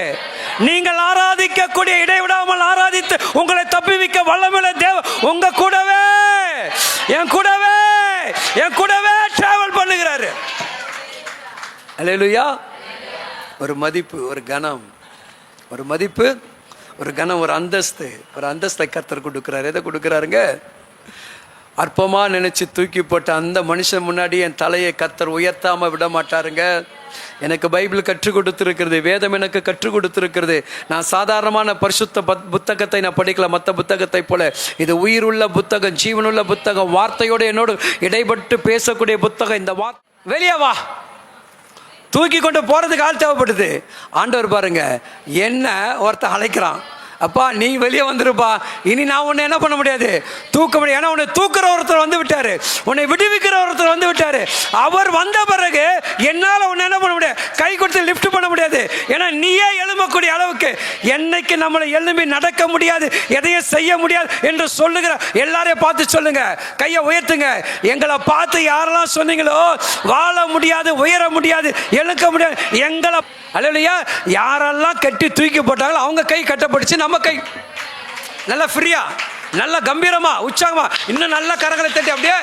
நீங்கள் ஆராதிக்கக்கூடிய இடைவிடாமல் ஆராதித்து உங்களை தப்பிவிக்க வல்லமையுள்ள தேவ உங்க கூடவே என் கூடவே டிராவல் பண்ணுகிறாரு. அல்லேலூயா. ஒரு மதிப்பு, ஒரு கனம், ஒரு மதிப்பு, ஒரு கனம், ஒரு அந்தஸ்தை கர்த்தர் கொடுக்கிறார். எதை கொடுக்கிறாருங்க? அற்பமாக நினைச்சு தூக்கி போட்ட அந்த மனுஷன் முன்னாடி என் தலையை கர்த்தர் உயர்த்தாம விட மாட்டாருங்க. எனக்கு பைபிள் கற்றுக் கொடுத்துருக்கிறது, வேதம் எனக்கு கற்றுக் கொடுத்துருக்கிறது. நான் சாதாரணமான பரிசுத்த புத்தகத்தை நான் படிக்கல, மற்ற புத்தகத்தை போல. இது உயிருள்ள புத்தகம், ஜீவனுள்ள புத்தகம், வார்த்தையோடு என்னோடு இடைப்பட்டு பேசக்கூடிய புத்தகம். இந்த வெளியே வா, தூக்கி கொண்டு போறதுக்கு ஆள் தேவைப்படுது. ஆண்டவர் பாருங்க, என்ன ஒருத்தன் அழைக்கிறான், அப்பா நீ வெளியே வந்துருப்பா, இனி நான் உன்னை என்ன பண்ண முடியாது, தூக்க முடியாது. ஏன்னா உன்னை தூக்குற ஒருத்தர் வந்து விட்டாரு, உன்னை விடுவிக்கிற ஒருத்தர் வந்து விட்டாரு. அவர் வந்த பிறகு என்னால் உன்னை என்ன பண்ண முடியாது, கை கொடுத்து லிஃப்ட் பண்ண முடியாது. ஏன்னா நீயே எழும்பக்கூடிய அளவுக்கு என்னைக்கு நம்மளை எழும்பி நடக்க முடியாது, எதையும் செய்ய முடியாது என்று சொல்லுகிற எல்லாரையும் பார்த்து சொல்லுங்க, கையை உயர்த்துங்க. எங்களை பார்த்து யாரெல்லாம் சொன்னீங்களோ வாழ முடியாது, உயர முடியாது, எழுக்க முடியாது, எங்களை அல்லேலூயா யாரெல்லாம் கட்டி தூக்கி போட்டாங்களோ அவங்க கை கட்டப்பட்டுச்சு, நம்ம கை நல்லா ஃப்ரீயா, நல்ல கம்பீரமா, உற்சாகமா, இன்னும் நல்ல கரங்களை தட்டி அப்படியே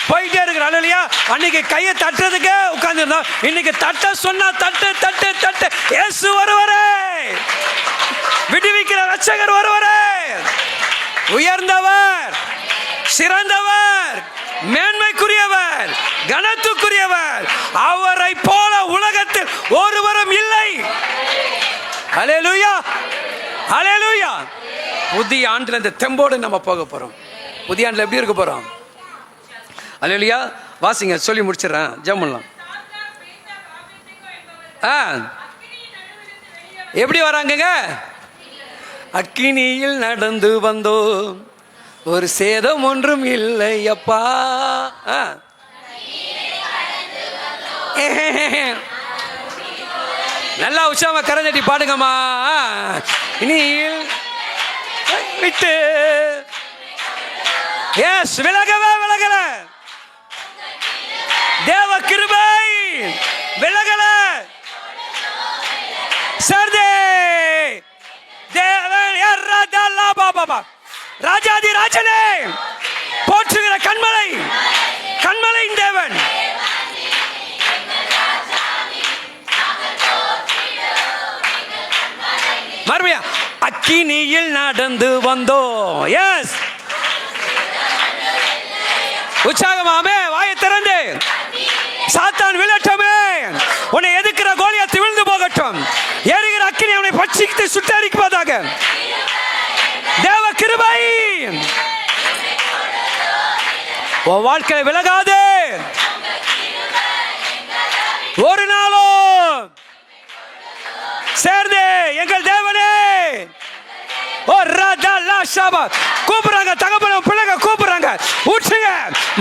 போயிட்டே இருக்கிற. அல்லேலூயா. அன்னைக்கு கையை தட்டுறதுக்கே உட்கார்ந்துருந்தோம், இன்னைக்கு தட்ட சொன்னா தட்டு தட்டு தட்டு. இயேசு ஒருவரே, விடுவிக்கிற ரட்சகர் ஒருவரே, உயர்ந்தவர், சிறந்தவர், மேன்மைக்குரியவர், கனத்துக்குரியவர், அவரை போல உலகத்தில் ஒருவரும் இல்லை. அல்லேலூயா, அல்லேலூயா. புதிய ஆண்டுல இந்த தெம்போடு நம்ம போக போறோம். புதிய ஆண்டுல எப்படி இருக்க போறோம்? அல்லேலூயா. வாசிங்க, சொல்லி முடிச்சிடறேன், ஜெபம் பண்ணலாம். எப்படி வராங்கங்க? அக்கினியில் நடந்து வந்தோம், ஒரு சேதம் ஒன்றும் இல்லை அப்பா. நல்லா உற்சாகமா கரஞ்சட்டி பாடுங்கம்மா. இனியில் விட்டு எஸ் விலகல, தேவ கிருபை விலகல. சர்தே தேவன் யாரதல்லா பாபா, ராஜாதி ராஜனே, போற்றுகிற கண்மலையின் தேவன், மறுபடியா அக்கினியில் நடந்து வந்தோம். எஸ் உற்சாகமாமே, வாயை திறந்து சாத்தான் விழட்டமே, உன்னை எதிர்க்கிற கோலியாத்து விழுந்து போகட்டும், எரிகிற அக்கினி அவனை பட்சித்து சுட்டரிப்பதாக. தேவ கிருபை உன் வாழ்க்கையை விலகாது, ஒரு நாளும் சேர்ந்து எங்கள் தேவனே ஓ ராதா லா ஷாபா. கூப்பிடுறாங்க தகப்பன பிள்ளைங்க கூப்பிடுறாங்க. ஊற்றுங்க,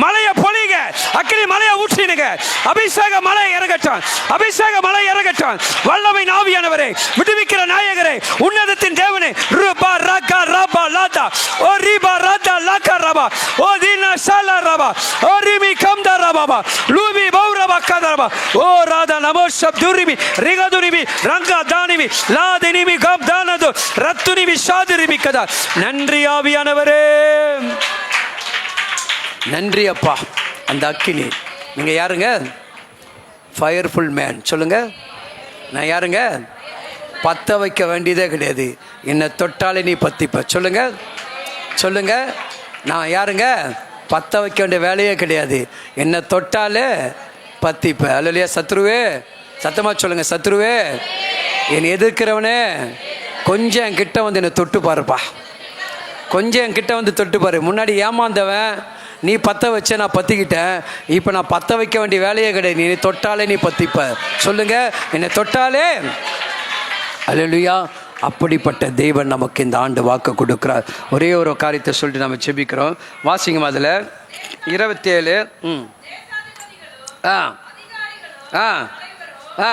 மலையை பொழிங்க, அக்கினி மலையை ஊற்றினுங்க. அபிஷேக மலை இறங்கட்டும், அபிஷேக மலை இறங்கட்டும். வல்லமை ஆவியானவரே, விடுவிக்கிற நாயகரே, உன்னதத்தின் தேவனே, ரூபா ராகா ராபா லாதா ஓ ரிபா ராதா லாகா ராபா ஓ தீனா ஷாலா ராபா ஓ ரிமி கம்தா ராபா லூபி பௌரபா கதரபா ஓ ராதா நமோ சப்துரிமி ரிகதுரிமி ரங்கா தானிமி லாதினிமி கப்தானது ரத்துனிமி ஷாதிரிமி கதா. நன்றி ஆவியானவரே, நன்றி அப்பா. அந்த அக்கினி, நீங்க யாருங்க? ஃபயர்ஃபுல் மேன். சொல்லுங்க, நான் யாருங்க? பற்ற வைக்க வேண்டியதே கிடையாது, என்னை தொட்டாலே நீ பத்திப்ப. சொல்லுங்க, சொல்லுங்க, நான் யாருங்க? பற்ற வைக்க வேண்டிய வேலையே கிடையாது, என்னை தொட்டாலே பத்திப்ப. அல்லையா சத்ருவே? சத்தமா சொல்லுங்க, சத்ருவே, என்னை எதிர்க்கிறவனே கொஞ்சம் என் கிட்ட வந்து என்னை தொட்டு பாருப்பா, கொஞ்சம் என் கிட்ட வந்து தொட்டு பாரு. முன்னாடி ஏமாந்தவன் நீ பற்ற வச்ச, நான் பற்றிக்கிட்டேன். இப்போ நான் பற்ற வைக்க வேண்டிய வேலையே கிடையாது, நீ தொட்டாலே நீ பற்றிப்ப. சொல்லுங்க, என்னை தொட்டாலே. அல்லேலூயா. அப்படிப்பட்ட தேவன் நமக்கு இந்த ஆண்டு வாக்கு கொடுக்குறார். ஒரே ஒரு காரியத்தை சொல்லிட்டு நம்ம செபிக்கிறோம். வாசிங்க அதில் 27. ஆ ஆ ஆ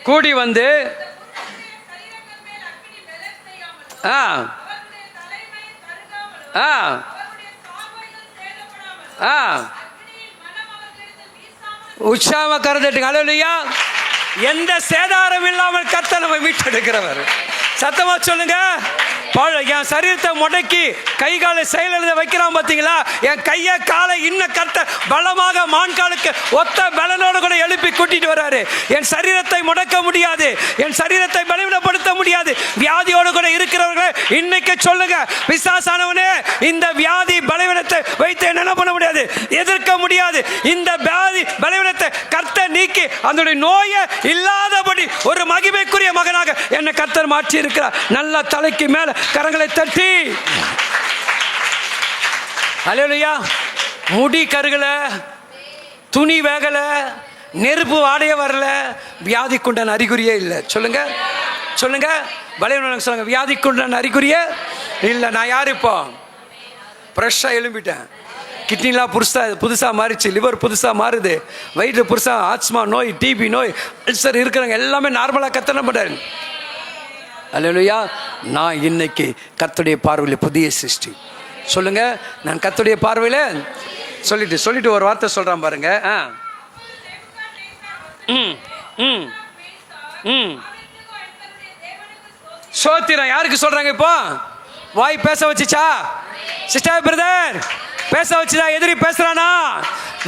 கூடி வந்து ஆ ஆ ஆ உற்சாகமா கருதுட்டுங்க. அல்லேலூயா. எந்த சேதாரம் இல்லாமல் கர்த்தர் நம்மை மீட்டெடுக்கிறவர். சத்தமா சொல்லுங்க. என் சரீரத்தை முடக்கி கை காலை செயலிழந்த வைக்கிறான் பார்த்தீங்களா? என் கையை காலை இன்னும் கர்த்த பலமாக மான்காலுக்கு ஒத்த பலனோடு கூட எழுப்பி கூட்டிட்டு வராரு. என் சரீரத்தை முடக்க முடியாது, என் சரீரத்தை பலவீனப்படுத்த முடியாது. வியாதியோடு கூட இருக்கிறவர்களே இன்னைக்கு சொல்லுங்க, பிசாசானவனே, இந்த வியாதி பலவீனத்தை வைத்து என்ன பண்ண முடியாது, எதிர்க்க முடியாது. இந்த வியாதி பலவீனத்தை கர்த்தர் நீக்கி அந்த நோயை இல்லாதபடி ஒரு மகிமைக்குரிய மகனாக என்னை கர்த்தர் மாற்றி இருக்கிறார். நல்ல தலைக்கு மேல கரங்களை தட்டி அல்லேலூயா. முடி கருகல, துணி வேகல, நெருப்பு வாடைய வரல, வியாதிக்குண்டான அறிகுறியே இல்லை. சொல்லுங்க, சொல்லுங்க, பலவீனம் சொல்லுங்க, வியாதிக்குண்டான அறிகுறியே இல்லை. நான் யார்? இப்போ ஃப்ரெஷ்ஷாக எழும்பிட்டேன். கிட்னிலாம் புதுசாக மாறிச்சு, லிவர் புதுசாக மாறுது, வயிற்று புதுசாக, ஆஸ்மா நோய், டிபி நோய், அல்சர் இருக்கிறவங்க எல்லாமே நார்மலாக கத்தனை பண்ணுறாரு. அல்லேலூயா. நான் இன்னைக்கு கர்த்தருடைய பார்வையில் புதிய சிருஷ்டி. சொல்லுங்க, நான் கர்த்தருடைய பார்வையில் சொல்லிட்டு ஒரு வார்த்தை சொல்றான் பாருங்க. சோத்திரம் யாருக்கு சொல்றாங்க? இப்போ வாய் பேச வச்சுச்சா? சிஸ்டர் பிரதர் பேச வச்சுதா? எதிரி பேசுறானா?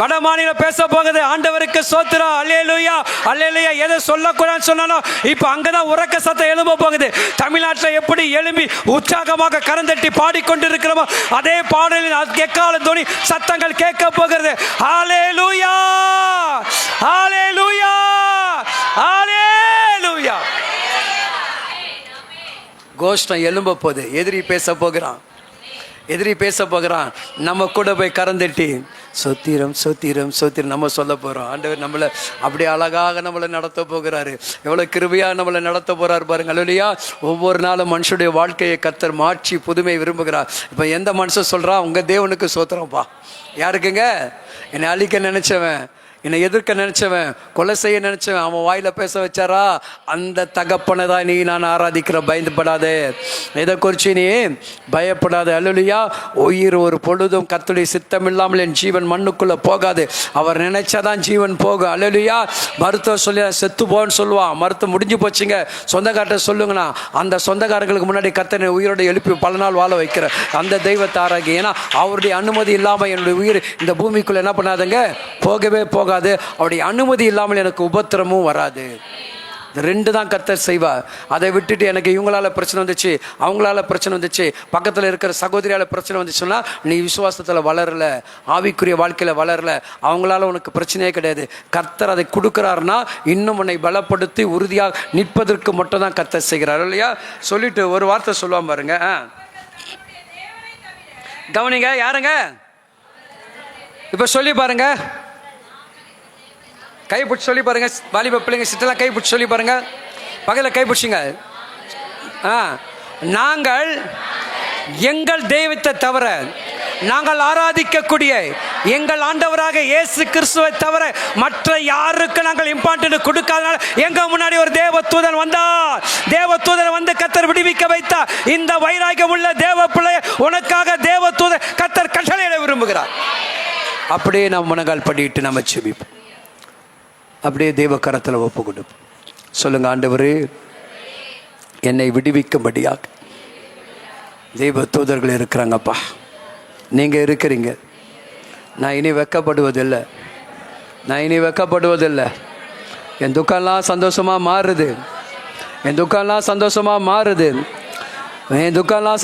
வட மாநிலம் பேச போகுது. ஆண்டவருக்கு சோத்திரம். அல்லேலூயா, அல்லேலூயா. எதை சொல்லக்கூடாதுன்னு சொன்னாலும் இப்போ அங்கதான் உறக்க சத்தம் எழும்ப போகுது. தமிழ்நாட்டில் எப்படி எழும்பி உற்சாகமாக கரந்தட்டி பாடிக்கொண்டிருக்கிறோமோ அதே பாடலின் எக்கால துணி சத்தங்கள் கேட்க போகிறது. அல்லேலூயா, அல்லேலூயா, அல்லேலூயா. கோஷ்டம் எழும்ப போகுது. எதிரி பேச போகிறான், எதிரி பேச போகிறான். நம்ம கூட போய் கரந்தட்டி சொத்திரம் சொத்திரம் சொத்திரம் நம்ம சொல்ல போகிறோம். ஆண்டவர் நம்மளை அப்படியே அழகாக நம்மளை நடத்த போகிறாரு. எவ்வளோ கிருபையாக நம்மளை நடத்த போகிறாரு பாருங்க. அல்லேலூயா. ஒவ்வொரு நாளும் மனுஷனுடைய வாழ்க்கையை கர்த்தர் மாற்றி புதுமை விரும்புகிறார். இப்போ எந்த மனுஷன் சொல்கிறா? உங்கள் தேவனுக்கு சோத்திரம்ப்பா. யாருக்குங்க? என்னை அழிக்க நினைச்சவன், என்னை எதிர்க்க நினைச்சவன், கொலை செய்ய நினைச்சவன், அவன் வாயில பேச வச்சாரா? அந்த தகப்பனை தான் நீ நான் ஆராதிக்கிற. பயந்துபடாதே, எதை குறித்து நீ பயப்படாது. அல்லேலூயா. உயிர் ஒரு பொழுதும் கர்த்தருடைய சித்தம் இல்லாமல் என் ஜீவன் மண்ணுக்குள்ள போகாது. அவர் நினைச்சாதான் ஜீவன் போகும். அல்லேலூயா. மருத்துவ சொல்லி செத்து போன்னு சொல்லுவான். மருத்துவம் முடிஞ்சு போச்சுங்க, சொந்தக்கார்ட்ட சொல்லுங்கண்ணா. அந்த சொந்தக்காரங்களுக்கு முன்னாடி கர்த்தனை உயிரோடு எழுப்பி பல நாள் வாழ வைக்கிற அந்த தெய்வத்தை ஆராய்ச்சி. ஏன்னா அவருடைய அனுமதி இல்லாமல் என்னுடைய உயிர் இந்த பூமிக்குள்ள என்ன பண்ணாதுங்க, போகவே போகாது. அவருடைய அனுமதி இல்லாமல் எனக்கு உபத்திரமும் வராது. ரெண்டு தான் கர்த்தர் செய்வார். அதை விட்டுட்டு எனக்கு இவங்களால பிரச்சனை வந்துச்சு, அவங்களால பிரச்சனை வந்துச்சு, பக்கத்தில் இருக்கிற சகோதரியால் பிரச்சனை வந்துச்சுன்னா நீ விசுவாசத்தில் வளரல, ஆவிக்குரிய வாழ்க்கையில் வளரல, அவங்களால உனக்கு பிரச்சனையே கிடையாது. கர்த்தர் அதை கொடுக்குறாருன்னா இன்னும் உன்னை பலப்படுத்தி உறுதியாக நிற்பதற்கு மட்டும் தான் கர்த்தர் செய்கிறார். இல்லையா? சொல்லிட்டு ஒரு வார்த்தை சொல்லுவான் பாருங்க. கவனிங்க. யாருங்க? இப்போ சொல்லி பாருங்க, கை பிடிச்சி சொல்லி பாருங்க. வாலிப பிள்ளைங்க சிட்டெல்லாம் கை பிடிச்சி சொல்லி பாருங்க. பகல கை பிடிச்சிங்க. நாங்கள் எங்கள் தெய்வத்தை தவிர, நாங்கள் ஆராதிக்கக்கூடிய எங்கள் ஆண்டவராக இயேசு கிறிஸ்துவை தவிர மற்ற யாருக்கு நாங்கள் இம்பார்ட்டன்ட் கொடுக்காதனால எங்க முன்னாடி ஒரு தேவதூதன் வந்தார். தேவதூதன் வந்து கர்த்தர் விடுவிக்க வைத்தார். இந்த வைராகியம் உள்ள தேவ பிள்ளை உனக்காக தேவதூதன் கர்த்தர் கட்டளையிட விரும்புகிறார். அப்படியே நாம் முனங்கால் படிட்டு நம்ம செபிப்போம். அப்படியே தேவ கரத்தில் ஒப்பு கொடுப்போம். சொல்லுங்க, ஆண்டவரே என்னை விடுவிக்கும்படியாக தெய்வ தூதர்கள் இருக்கிறாங்கப்பா. நீங்கள் இருக்கிறீங்க. நான் இனி வெட்கப்படுவதில்லை. என் துக்கம்லாம் சந்தோஷமாக மாறுது. என் துக்கம்லாம்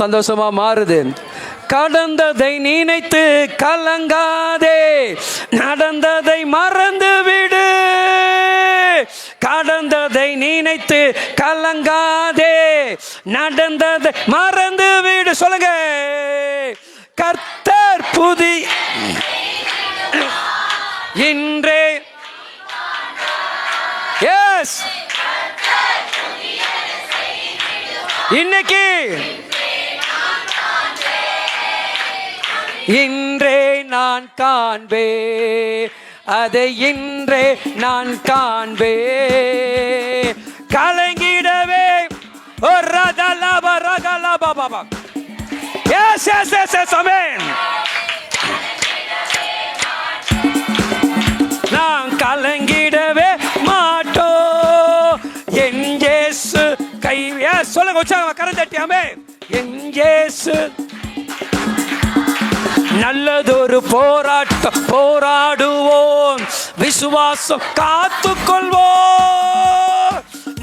சந்தோஷமாக மாறுது. கடந்ததை நினைத்து கலங்காதே, நடந்ததை மறந்து விடு. கடந்ததை நினைத்து கலங்காதே, நடந்ததை மறந்து விடு. சொல்லுங்க, கர்த்தர் புதி இன்றே எஸ் இன்னைக்கு இன்றே நான் காண்பே, அதை இன்றே நான் காண்பே. கலங்கிடவே ஒரு ரகலபா. Yes yes yes yes amen. நான் கலங்கிடவே மாட்டோ என் இயேசு கை. சொல்லுங்க உற்சாகமா கரம் தட்டி ஆமென். என் இயேசு நல்லதொரு போராட்டம் போராடுவோம், விசுவாசம் காத்துக்கொள்வோம்.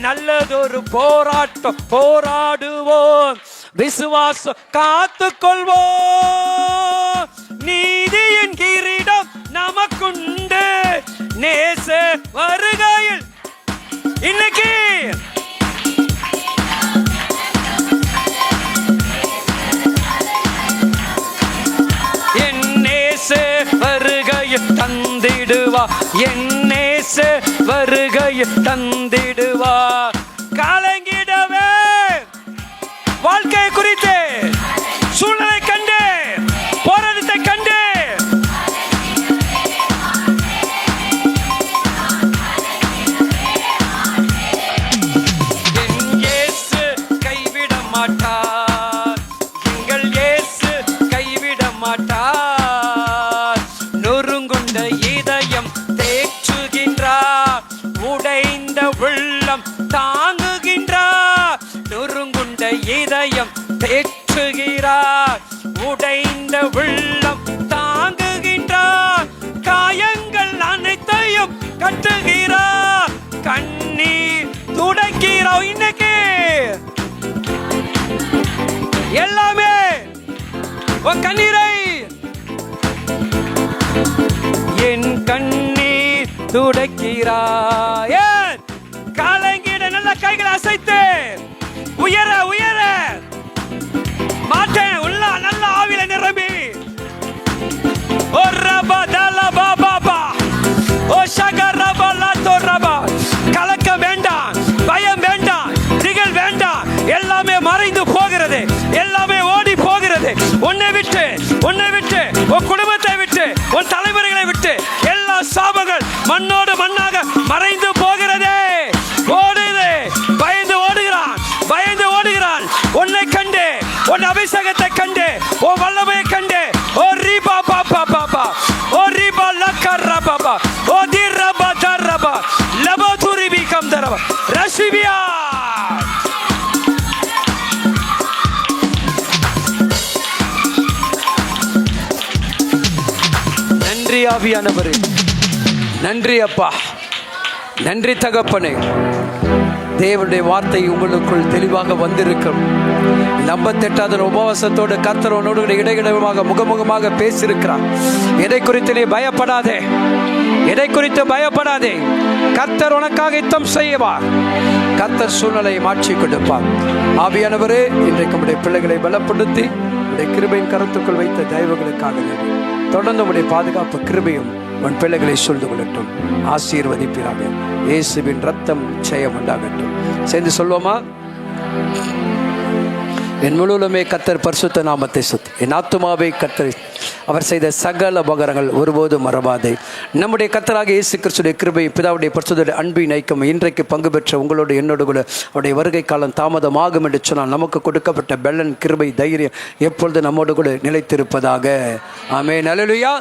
நல்லதொரு போராட்டம் போராடுவோம், விசுவாசம் காத்துக்கொள்வோம். நீதியின் கிரீடம் நமக்குண்டு, நேச வருகையில் இன்னைக்கு வருகையில் தந்திடுவா, என்னேச வருகையில் தந்திடுவா. கலங்கிடவே வாழ்க்கை குறித்து சூழ்நிலை கண்டு போராட்டத்தை கண்டு என் இயேசு கைவிட மாட்டார், எங்கள் இயேசு கைவிட மாட்டார். உடைந்த உள்ளம் தாங்குகின்றார், நொறுங்குண்ட இதயம் தேற்றுகிறார். உடைந்த உள்ளம் தாங்குகின்றார், காயங்கள் அனைத்தையும் கட்டுகிறார், கண்ணீர் துடைக்கிறார். இன்னைக்கு எல்லாமே உன் கண்ணீரை என் கண்ணீர் துடைக்கிறாய். கலங்கிட நல்ல கைகளை அசைத்து உயர உயர மாட்டேன். உள்ள நல்ல ஆவில நிரம்பி கலக்கம் வேண்டாம், பயம் வேண்டாம், திகில் வேண்டாம். எல்லாமே மறைந்து போகிறது, எல்லாமே ஓடி போகிறது. உன்னை விட்டு உன் குடும்பத்தை விட்டு உன் தலைவர்களை விட்டு எல்லா சாபங்கள் மண்ணோடு மண்ணாக மறைந்து போகிறது. ஓடுது, பயந்து ஓடுகிறான். உன்னை கண்டு, உன் அபிஷேகத்தை கண்டு, உன் வல்லமையை கண்டு. ஓ ரீபா பாபா பாபா, ஓ ரீபா லக்கரா பாபா, ஓ திரபா தரபா லபா துரிபி கம் தரபா ரஷிபியா. நன்றி ஆவியானவரே, நன்றி அப்பா, நன்றி தகப்பனே. தேவனுடைய வார்த்தை உங்களுக்குள் தெளிவாக வந்திருக்கும். 58வது உபவாசத்தோடு கர்த்தரோடு இடையிடமாக முகமுகமாக பேசியிருக்கிறார். எதை குறித்து நீ பயப்படாதே, எதை குறித்து பயப்படாதே. கர்த்தர் உனக்காக யுத்தம் செய்வார். கர்த்தர் சூழ்நிலையை மாற்றி கொடுப்பார். ஆவியானவரே, இன்றைக்கு நம்முடைய பிள்ளைகளை பலப்படுத்தி உடைய கிருபையின் கருத்துக்குள் வைத்த தயவுகளுக்காக நன்றி. தொடர்ந்து உடைய பாதுகாப்பு கிருபையும் உன் பிள்ளைகளை சூழ்ந்து கொள்ளட்டும். ஆசீர்வதிப்பீராக. இயேசுவின் ரத்தம் ஜெயம் உண்டாகட்டும். சேர்ந்து சொல்வோமா? என் முழுவதுமே கர்த்தர் பரிசுத்த நாமத்தை சுத்தி, என் ஆத்துமாவை கர்த்தர் அவர் செய்த சகல உபகாரங்கள் ஒருபோதும் மறவாதே. நம்முடைய கர்த்தராக இயேசு கிறிஸ்துடைய கிருபை, பிதாவுடைய பரிசுத்த அன்பின் ஐக்கியம், இன்றைக்கு பங்கு பெற்ற உங்களோட என்னோடு கூட அவருடைய வருகை காலம் தாமதமாகும் என்று சொன்னால் நமக்கு கொடுக்கப்பட்ட பெலன், கிருபை, தைரியம் எப்பொழுது நம்மோடு கூட நிலைத்திருப்பதாக. ஆமென். அல்லேலூயா.